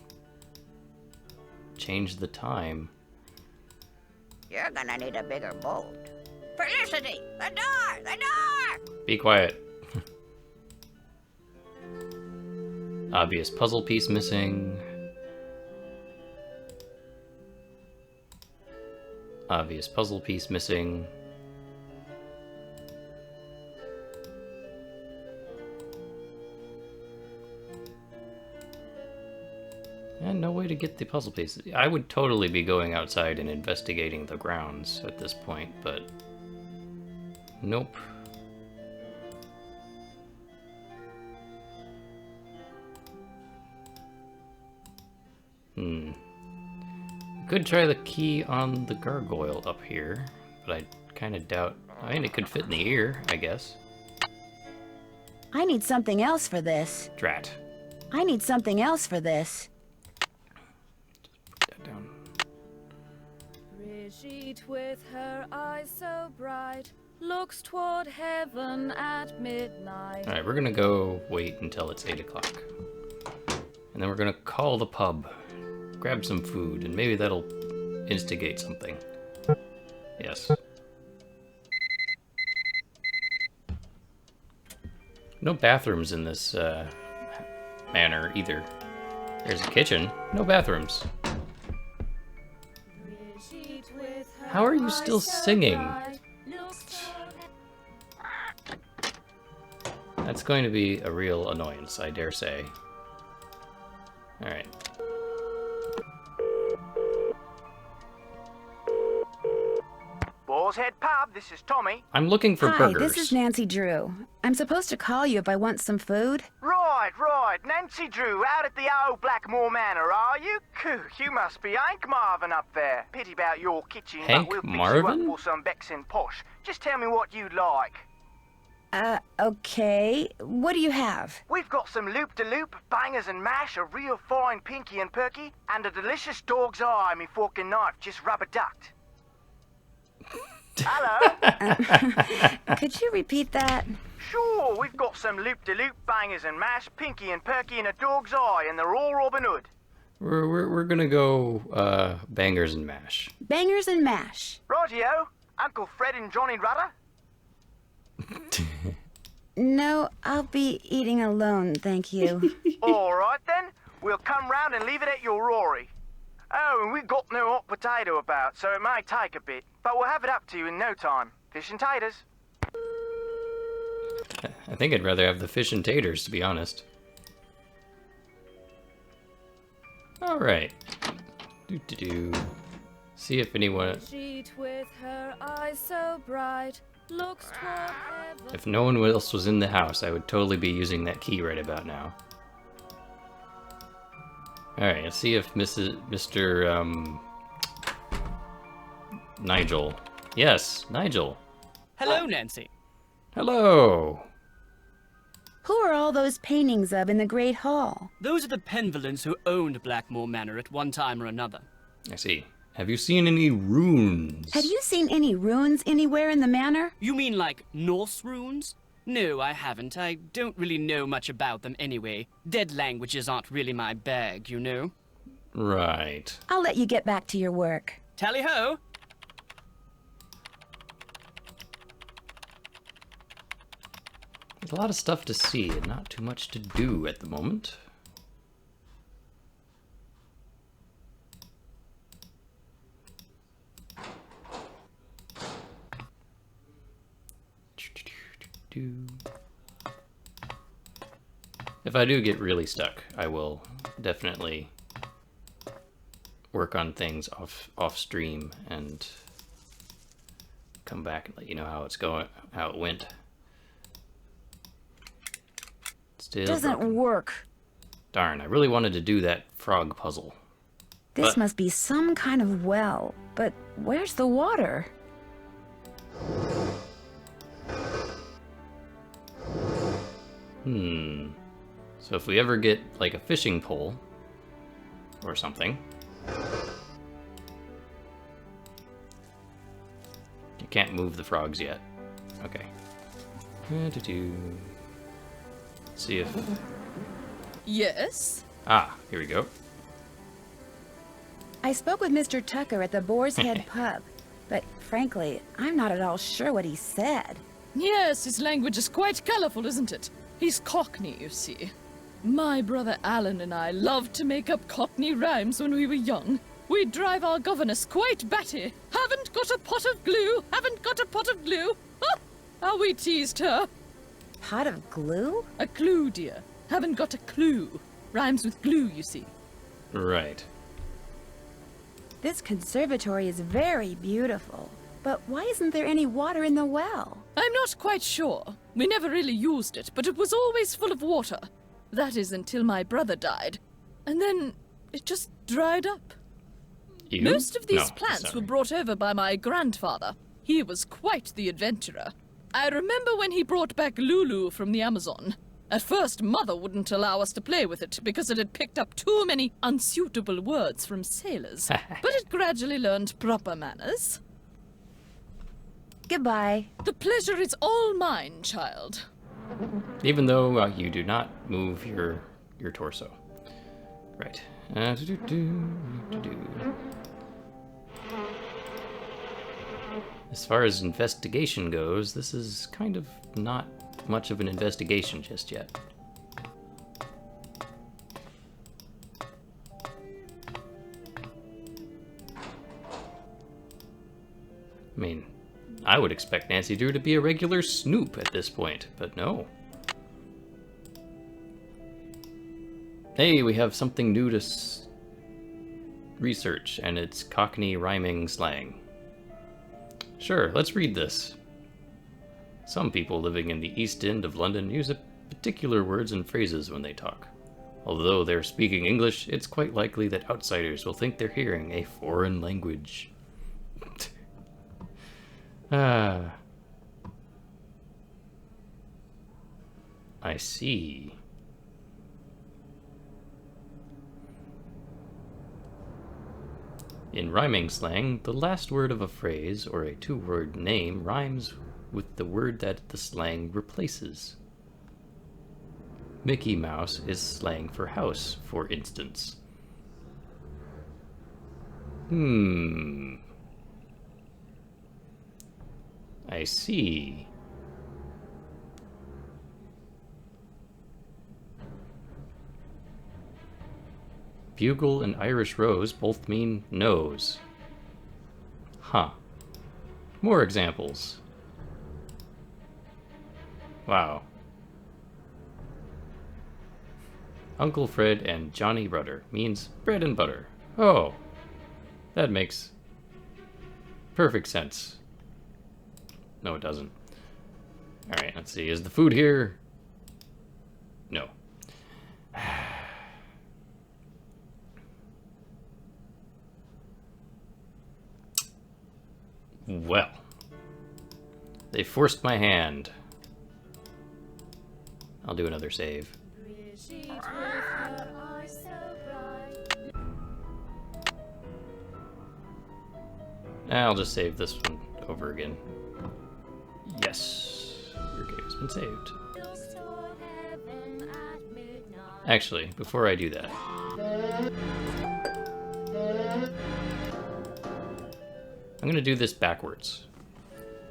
[SPEAKER 1] change the time.
[SPEAKER 4] You're gonna need a bigger boat. Felicity! The door! The door!
[SPEAKER 1] Be quiet. Obvious puzzle piece missing. Obvious puzzle piece missing. And no way to get the puzzle pieces. I would totally be going outside and investigating the grounds at this point, but nope. Could try the key on the gargoyle up here, but I kind of doubt. I mean, it could fit in the ear, I guess.
[SPEAKER 3] I need something else for this.
[SPEAKER 1] Drat.
[SPEAKER 3] I need something else for this.
[SPEAKER 1] Put that down.
[SPEAKER 5] Brigitte with her eyes so bright looks toward heaven at midnight.
[SPEAKER 1] Alright, we're gonna go wait until it's 8 o'clock. And then we're gonna call the pub, grab some food, and maybe that'll instigate something. Yes. No bathrooms in this manor either. There's a kitchen, no bathrooms. How are you still singing? That's going to be a real annoyance, I dare say. Alright.
[SPEAKER 2] Boar's Head Pub, this is Tommy.
[SPEAKER 1] I'm looking for
[SPEAKER 3] Hi,
[SPEAKER 1] burgers.
[SPEAKER 3] this is Nancy Drew. I'm supposed to call you if I want some food.
[SPEAKER 2] Right. Nancy Drew, out at the old Blackmoor Manor, are you? Coo, you must be Hank Marvin up there. Pity about your kitchen,
[SPEAKER 1] Hank
[SPEAKER 2] but we'll fix
[SPEAKER 1] Marvin?
[SPEAKER 2] you up for some Vexin posh. Just tell me what you'd like.
[SPEAKER 3] Okay. What do you have?
[SPEAKER 2] We've got some loop-de-loop, bangers and mash, a real fine pinky and perky, and a delicious dog's eye, me fork and knife, just rubber-ducked. Hello?
[SPEAKER 3] Could you repeat that?
[SPEAKER 2] Sure, we've got some loop-de-loop, bangers and mash, pinky and perky, and a dog's eye, and they're all Robin Hood.
[SPEAKER 1] We're gonna go bangers and mash.
[SPEAKER 3] Bangers and mash.
[SPEAKER 2] Rightio, Uncle Fred and Johnny Rudder.
[SPEAKER 3] No, I'll be eating alone, thank you.
[SPEAKER 2] All right then, we'll come round and leave it at your Rory. Oh, and we've got no hot potato about, so it may take a bit, but we'll have it up to you in no time. Fish and taters.
[SPEAKER 1] I think I'd rather have the fish and taters, to be honest. Alright. Do. See if anyone...
[SPEAKER 5] Sheet with her eyes so bright, looks toward heaven.
[SPEAKER 1] If no one else was in the house, I would totally be using that key right about now. Alright, let's see if Mr. Nigel. Yes, Nigel.
[SPEAKER 9] Hello, Nancy.
[SPEAKER 1] Hello.
[SPEAKER 3] Who are all those paintings of in the Great Hall?
[SPEAKER 9] Those are the Penvillans who owned Blackmoor Manor at one time or another.
[SPEAKER 1] I see. Have you seen any runes?
[SPEAKER 3] Have you seen any runes anywhere in the manor?
[SPEAKER 9] You mean like Norse runes? No, I haven't. I don't really know much about them anyway. Dead languages aren't really my bag, you know?
[SPEAKER 1] Right.
[SPEAKER 3] I'll let you get back to your work.
[SPEAKER 9] Tally-ho!
[SPEAKER 1] There's a lot of stuff to see and not too much to do at the moment. If I do get really stuck, I will definitely work on things off stream and come back and let you know how it's going, how it went. Still
[SPEAKER 3] Doesn't
[SPEAKER 1] broken.
[SPEAKER 3] work.
[SPEAKER 1] Darn, I really wanted to do that frog puzzle.
[SPEAKER 3] This
[SPEAKER 1] But-
[SPEAKER 3] must be some kind of well, but where's the water?
[SPEAKER 1] So if we ever get like a fishing pole or something, you can't move the frogs yet. Okay. See if...
[SPEAKER 6] Yes?
[SPEAKER 1] Ah, here we go.
[SPEAKER 3] I spoke with Mr. Tucker at the Boar's Head Pub, but frankly, I'm not at all sure what he said.
[SPEAKER 6] Yes, his language is quite colorful, isn't it? He's Cockney, you see. My brother Alan and I loved to make up Cockney rhymes when we were young. We'd drive our governess quite batty. Haven't got a pot of glue, haven't got a pot of glue. Ah, how we teased her.
[SPEAKER 3] Pot of glue?
[SPEAKER 6] A clue, dear. Haven't got a clue. Rhymes with glue, you see.
[SPEAKER 1] Right.
[SPEAKER 3] This conservatory is very beautiful, but why isn't there any water in the well?
[SPEAKER 6] I'm not quite sure. We never really used it, but it was always full of water. That is until my brother died. And then it just dried up.
[SPEAKER 1] You?
[SPEAKER 6] Most of these
[SPEAKER 1] No,
[SPEAKER 6] plants
[SPEAKER 1] sorry.
[SPEAKER 6] were brought over by my grandfather. He was quite the adventurer. I remember when he brought back Lulu from the Amazon. At first, Mother wouldn't allow us to play with it because it had picked up too many unsuitable words from sailors. But it gradually learned proper manners.
[SPEAKER 3] Goodbye.
[SPEAKER 6] The pleasure is all mine, child.
[SPEAKER 1] Even though you do not move your torso. Right. As far as investigation goes, this is kind of not much of an investigation just yet. I mean, I would expect Nancy Drew to be a regular snoop at this point, but no. Hey, we have something new to research, and it's Cockney rhyming slang. Sure, let's read this. Some people living in the East End of London use particular words and phrases when they talk. Although they're speaking English, it's quite likely that outsiders will think they're hearing a foreign language. I see. In rhyming slang, the last word of a phrase or a two-word name rhymes with the word that the slang replaces. Mickey Mouse is slang for house, for instance. I see. Bugle and Irish rose both mean nose. Huh. More examples. Wow. Uncle Fred and Johnny Rudder means bread and butter. Oh, that makes perfect sense. No, it doesn't. Alright, let's see. Is the food here? No. Well. They forced my hand. I'll do another save. I'll just save this one over again. Yes, your game has been saved. Actually, before I do that, I'm gonna do this backwards.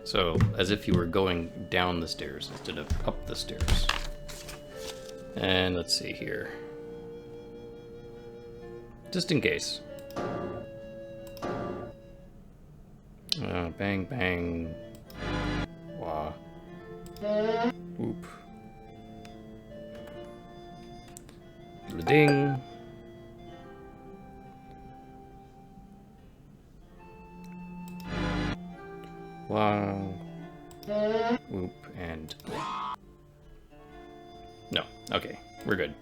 [SPEAKER 1] So, as if you were going down the stairs instead of up the stairs. And let's see here. Just in case. Bang, bang. Wah. Whoop. Ding. Wow. Whoop and... No. Okay. We're good.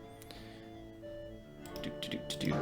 [SPEAKER 1] Do, do, do, do, do.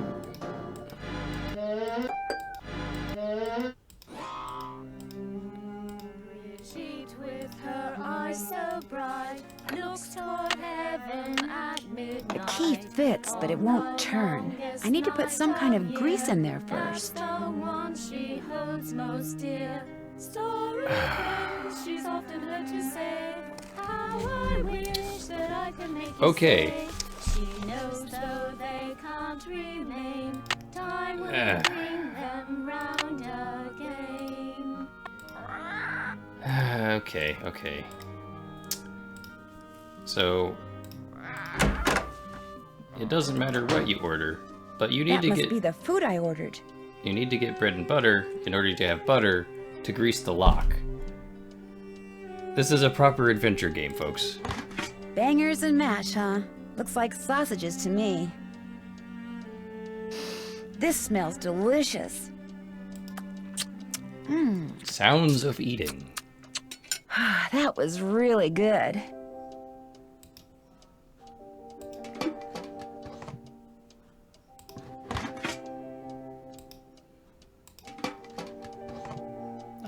[SPEAKER 5] With her eyes so bright, looks toward heaven at midnight.
[SPEAKER 3] The key fits, but it won't turn. I need to put some kind of grease in there first.
[SPEAKER 5] The one she holds most dear. Story friends she's often heard to say. How I wish that I could make you
[SPEAKER 1] Okay.
[SPEAKER 5] stay. She knows though they can't remain. Time will bring them round again.
[SPEAKER 1] Okay, okay. So, it doesn't matter what you order, but you need
[SPEAKER 3] That
[SPEAKER 1] to
[SPEAKER 3] must
[SPEAKER 1] get...
[SPEAKER 3] be the food I ordered.
[SPEAKER 1] You need to get bread and butter in order to have butter to grease the lock. This is a proper adventure game, folks.
[SPEAKER 3] Bangers and mash, huh? Looks like sausages to me. This smells delicious.
[SPEAKER 1] Sounds of eating.
[SPEAKER 3] That was really good.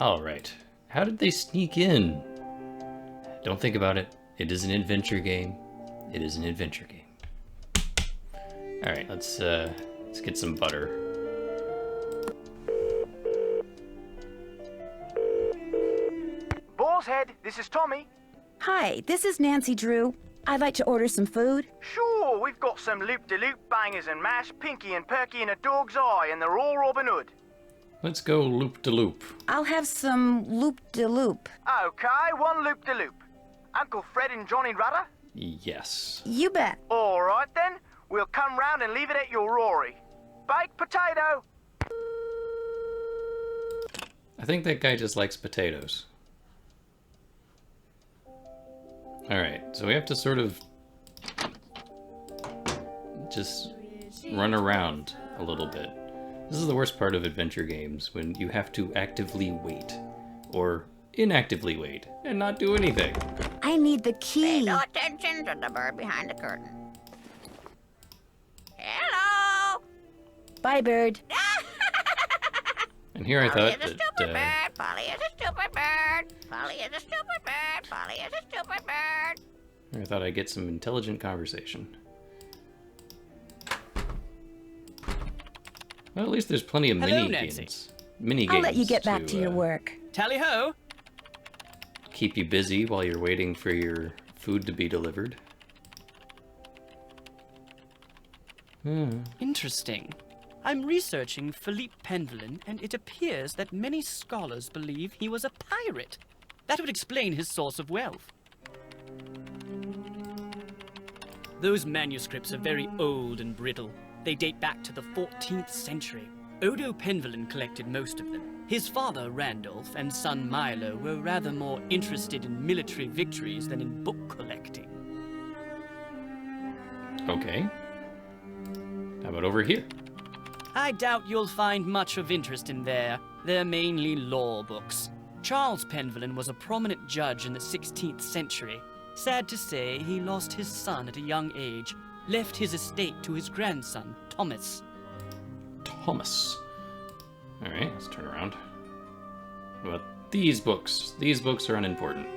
[SPEAKER 1] All right. How did they sneak in? Don't think about it. It is an adventure game. It is an adventure game. All right, let's get some butter.
[SPEAKER 2] Red. This is Tommy.
[SPEAKER 3] Hi, this is Nancy Drew. I'd like to order some food.
[SPEAKER 2] Sure, we've got some loop-de-loop bangers and mash, pinky and perky and a dog's eye, and they're all Robin Hood.
[SPEAKER 1] Let's go loop-de-loop.
[SPEAKER 3] I'll have some loop-de-loop.
[SPEAKER 2] Okay, one loop-de-loop. Uncle Fred and Johnny Rudder?
[SPEAKER 1] Yes.
[SPEAKER 3] You bet.
[SPEAKER 2] All right then, we'll come round and leave it at your Rory. Baked potato.
[SPEAKER 1] I think that guy just likes potatoes. Alright, so we have to sort of just run around a little bit. This is the worst part of adventure games, when you have to actively wait. Or inactively wait, and not do anything.
[SPEAKER 3] I need the key.
[SPEAKER 4] Pay no attention to the bird behind the curtain. Hello!
[SPEAKER 3] Bye, bird.
[SPEAKER 1] And here I
[SPEAKER 4] Polly
[SPEAKER 1] thought
[SPEAKER 4] is a stupid
[SPEAKER 1] that,
[SPEAKER 4] bird. Polly is a stupid bird. Polly is a stupid bird. Polly is a stupid bird.
[SPEAKER 1] I thought I'd get some intelligent conversation. Well, at least there's plenty of
[SPEAKER 9] Hello,
[SPEAKER 1] mini
[SPEAKER 9] Nancy.
[SPEAKER 1] games. Mini games.
[SPEAKER 3] I'll let you get back to your work.
[SPEAKER 9] Tally ho!
[SPEAKER 1] Keep you busy while you're waiting for your food to be delivered.
[SPEAKER 9] Interesting. I'm researching Philippe Penvelin, and it appears that many scholars believe he was a pirate. That would explain his source of wealth. Those manuscripts are very old and brittle. They date back to the 14th century. Odo Penvelin collected most of them. His father, Randolph, and son Milo were rather more interested in military victories than in book collecting.
[SPEAKER 1] Okay. How about over here?
[SPEAKER 9] I doubt you'll find much of interest in there. They're mainly law books. Charles Penvelin was a prominent judge in the 16th century. Sad to say, he lost his son at a young age, left his estate to his grandson, Thomas.
[SPEAKER 1] Thomas. Alright, let's turn around. What about these books? These books are unimportant.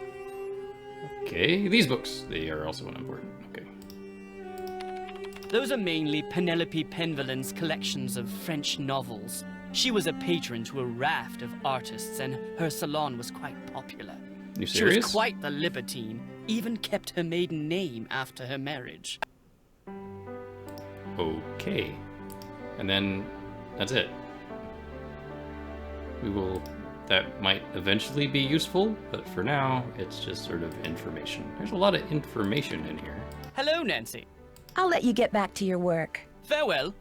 [SPEAKER 1] Okay, these books. They are also unimportant. Okay.
[SPEAKER 9] Those are mainly Penelope Penvelin's collections of French novels. She was a patron to a raft of artists, and her salon was quite popular.
[SPEAKER 1] You
[SPEAKER 9] She
[SPEAKER 1] serious?
[SPEAKER 9] was quite the libertine, even kept her maiden name after her marriage.
[SPEAKER 1] Okay. And then that's it. That might eventually be useful, but for now, it's just sort of information. There's a lot of information in here.
[SPEAKER 9] Hello, Nancy.
[SPEAKER 3] I'll let you get back to your work.
[SPEAKER 9] Farewell.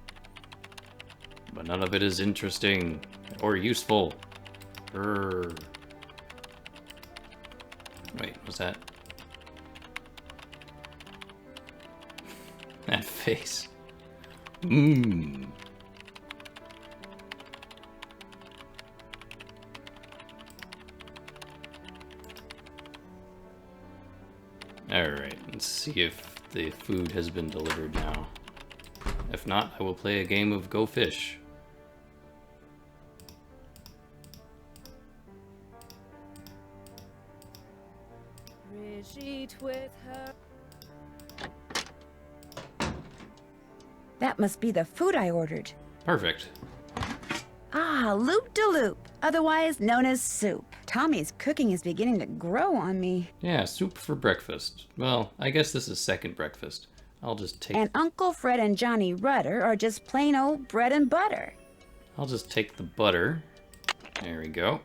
[SPEAKER 1] But none of it is interesting or useful. Brr. Wait, what's that? That face. Mmm. Alright, let's see if the food has been delivered now. If not, I will play a game of Go Fish.
[SPEAKER 5] Brigitte with her.
[SPEAKER 3] That must be the food I ordered.
[SPEAKER 1] Perfect.
[SPEAKER 3] Ah, loop-de-loop, otherwise known as soup. Tommy's cooking is beginning to grow on me.
[SPEAKER 1] Yeah, soup for breakfast. Well, I guess this is second breakfast. I'll just take...
[SPEAKER 3] And Uncle Fred and Johnny Rudder are just plain old bread and butter.
[SPEAKER 1] I'll just take the butter. There we go.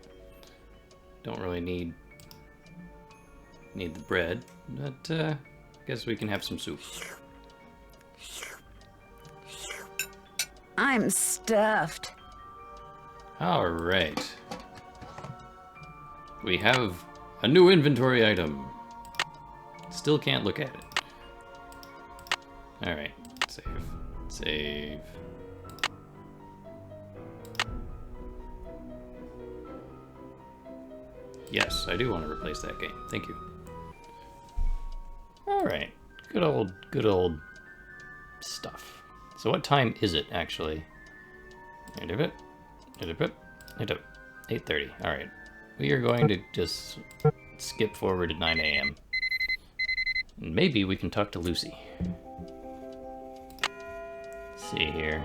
[SPEAKER 1] Don't really need the bread, but I guess we can have some soup.
[SPEAKER 3] I'm stuffed.
[SPEAKER 1] All right. We have a new inventory item. Still can't look at it. All right, save, save. Yes, I do want to replace that game. Thank you. All right, good old stuff. So what time is it actually? 8:30. All right, we are going to just skip forward to 9 a.m. Maybe we can talk to Lucy. Let's see here.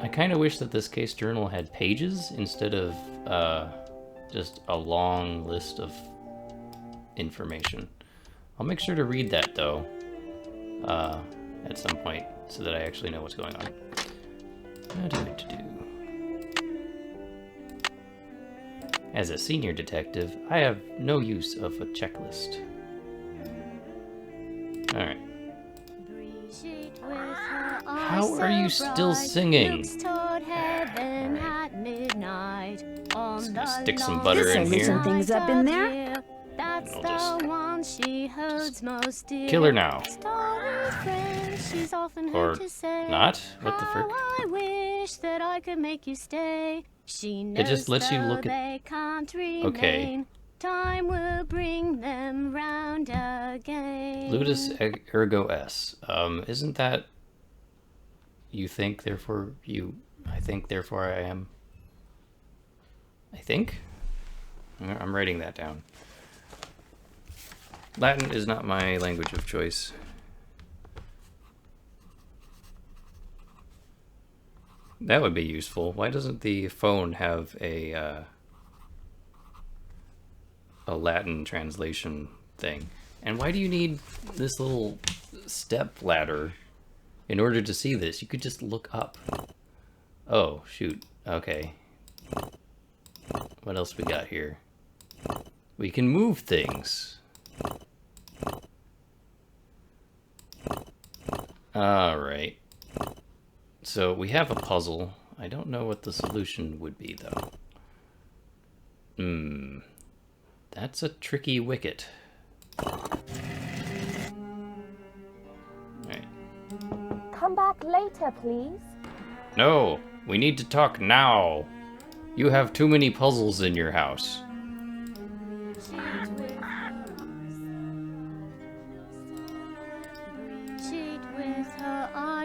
[SPEAKER 1] I kind of wish that this case journal had pages instead of just a long list of information. I'll make sure to read that, though, at some point, so that I actually know what's going on. As a senior detective, I have no use of a checklist. Alright. How are you still singing? Right. Just gonna stick some butter in here.
[SPEAKER 3] Some things up in there.
[SPEAKER 8] That's
[SPEAKER 1] I'll
[SPEAKER 8] the one she holds most dear.
[SPEAKER 1] Kill her now.
[SPEAKER 8] Story friend, she's often
[SPEAKER 1] Or
[SPEAKER 8] heard to say,
[SPEAKER 1] not? What the frick?
[SPEAKER 8] "How I wish that I could make you stay." She knows
[SPEAKER 1] It just lets you
[SPEAKER 8] though
[SPEAKER 1] look at...
[SPEAKER 8] they can't remain.
[SPEAKER 1] Okay.
[SPEAKER 8] Time will bring them round again.
[SPEAKER 1] Ludus ergo S. Isn't that... You think, therefore you... I think, therefore I am... I think? I'm writing that down. Latin is not my language of choice. That would be useful. Why doesn't the phone have a Latin translation thing? And why do you need this little step ladder in order to see this? You could just look up. Oh, shoot. Okay. What else we got here? We can move things. Alright. So we have a puzzle. I don't know what the solution would be, though. That's a tricky wicket. Alright.
[SPEAKER 10] Come back later, please.
[SPEAKER 1] No! We need to talk now! You have too many puzzles in your house.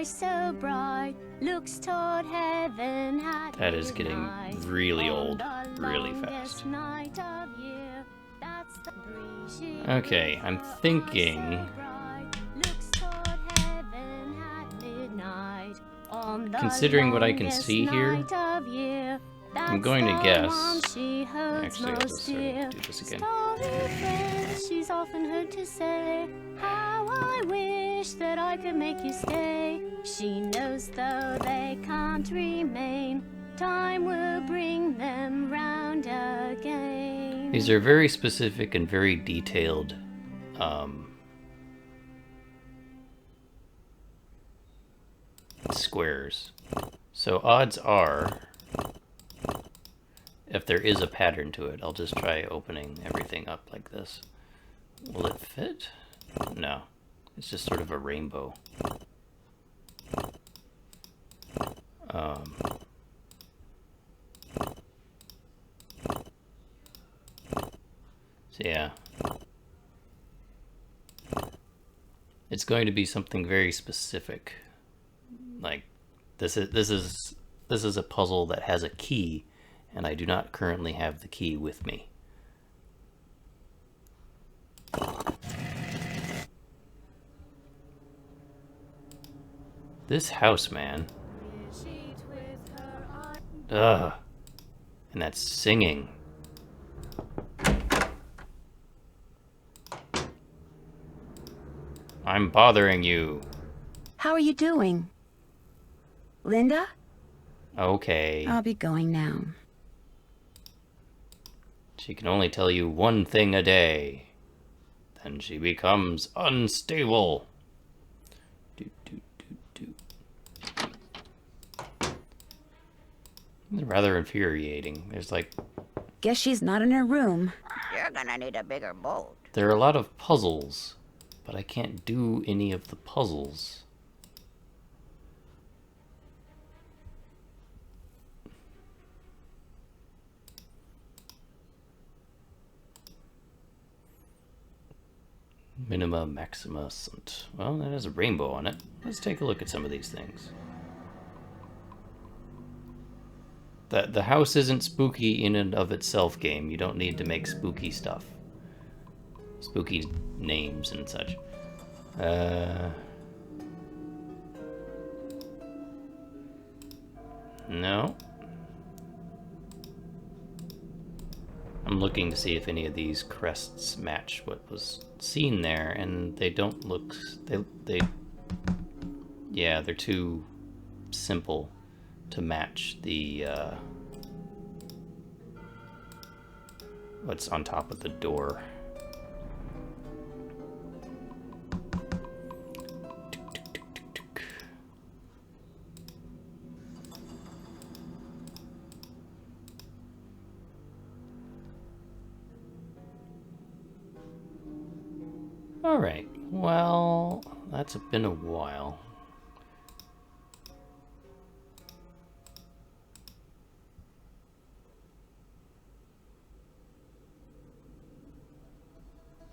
[SPEAKER 8] So bright, looks toward heaven at
[SPEAKER 1] that is getting really old, really fast. Okay, I'm thinking... Considering what I can see here, I'm going to guess... Actually, I'll just sort of do this again.
[SPEAKER 8] She's often heard to say, "How I wish that I could make you stay." She knows though they can't remain, time will bring them round again.
[SPEAKER 1] These are very specific and very detailed squares. So odds are, if there is a pattern to it, I'll just try opening everything up like this. Will it fit? No. It's just sort of a rainbow. So yeah. It's going to be something very specific. Like this is a puzzle that has a key, and I do not currently have the key with me. This house, man. Ugh. And that's singing. I'm bothering you.
[SPEAKER 3] How are you doing? Linda?
[SPEAKER 1] Okay.
[SPEAKER 3] I'll be going now.
[SPEAKER 1] She can only tell you one thing a day. Then she becomes unstable. It's rather infuriating. There's like...
[SPEAKER 3] Guess she's not in her room.
[SPEAKER 4] You're gonna need a bigger bolt.
[SPEAKER 1] There are a lot of puzzles, but I can't do any of the puzzles. Minima, maxima, sunt. Well, that has a rainbow on it. Let's take a look at some of these things. The house isn't spooky in and of itself, game. You don't need to make spooky stuff. Spooky names and such. No. I'm looking to see if any of these crests match what was seen there, and they don't look... Yeah, they're too simple to match the... what's on top of the door. Alright, well, that's been a while.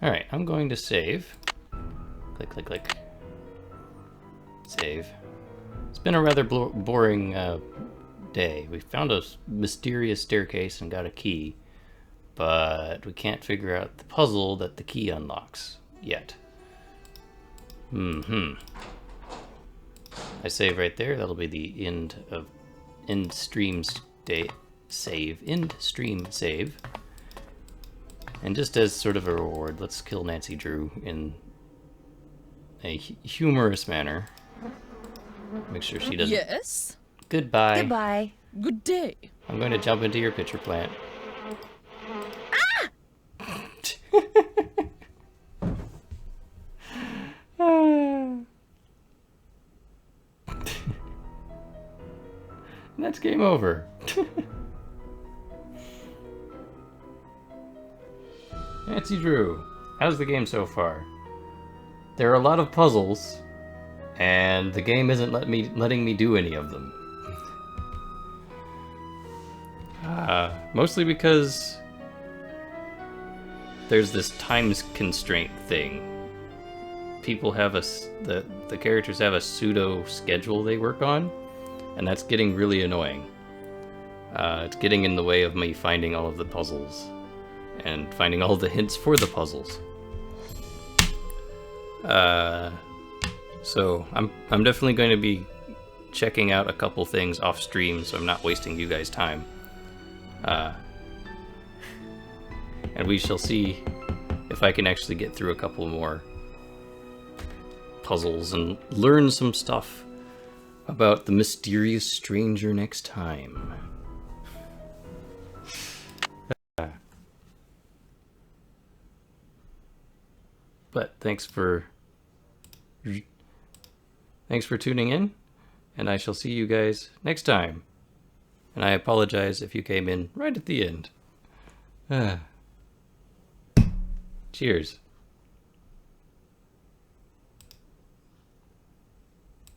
[SPEAKER 1] Alright, I'm going to save. Click, click, click. Save. It's been a rather boring day. We found a mysterious staircase and got a key, but we can't figure out the puzzle that the key unlocks yet. I save right there. That'll be the end stream save. And just as sort of a reward, let's kill Nancy Drew in a humorous manner. Make sure she doesn't.
[SPEAKER 6] Yes?
[SPEAKER 1] Goodbye.
[SPEAKER 3] Goodbye.
[SPEAKER 6] Good day.
[SPEAKER 1] I'm going to jump into your pitcher plant. That's game over. Nancy Drew, how's the game so far? There are a lot of puzzles, and the game isn't letting me do any of them. Mostly because there's this times constraint thing. People have the characters have a pseudo schedule they work on, and that's getting really annoying. It's getting in the way of me finding all of the puzzles and finding all the hints for the puzzles. So I'm definitely going to be checking out a couple things off stream, so I'm not wasting you guys' time. And we shall see if I can actually get through a couple more puzzles and learn some stuff about the mysterious stranger next time. But thanks for tuning in, and I shall see you guys next time. And I apologize if you came in right at the end. Cheers.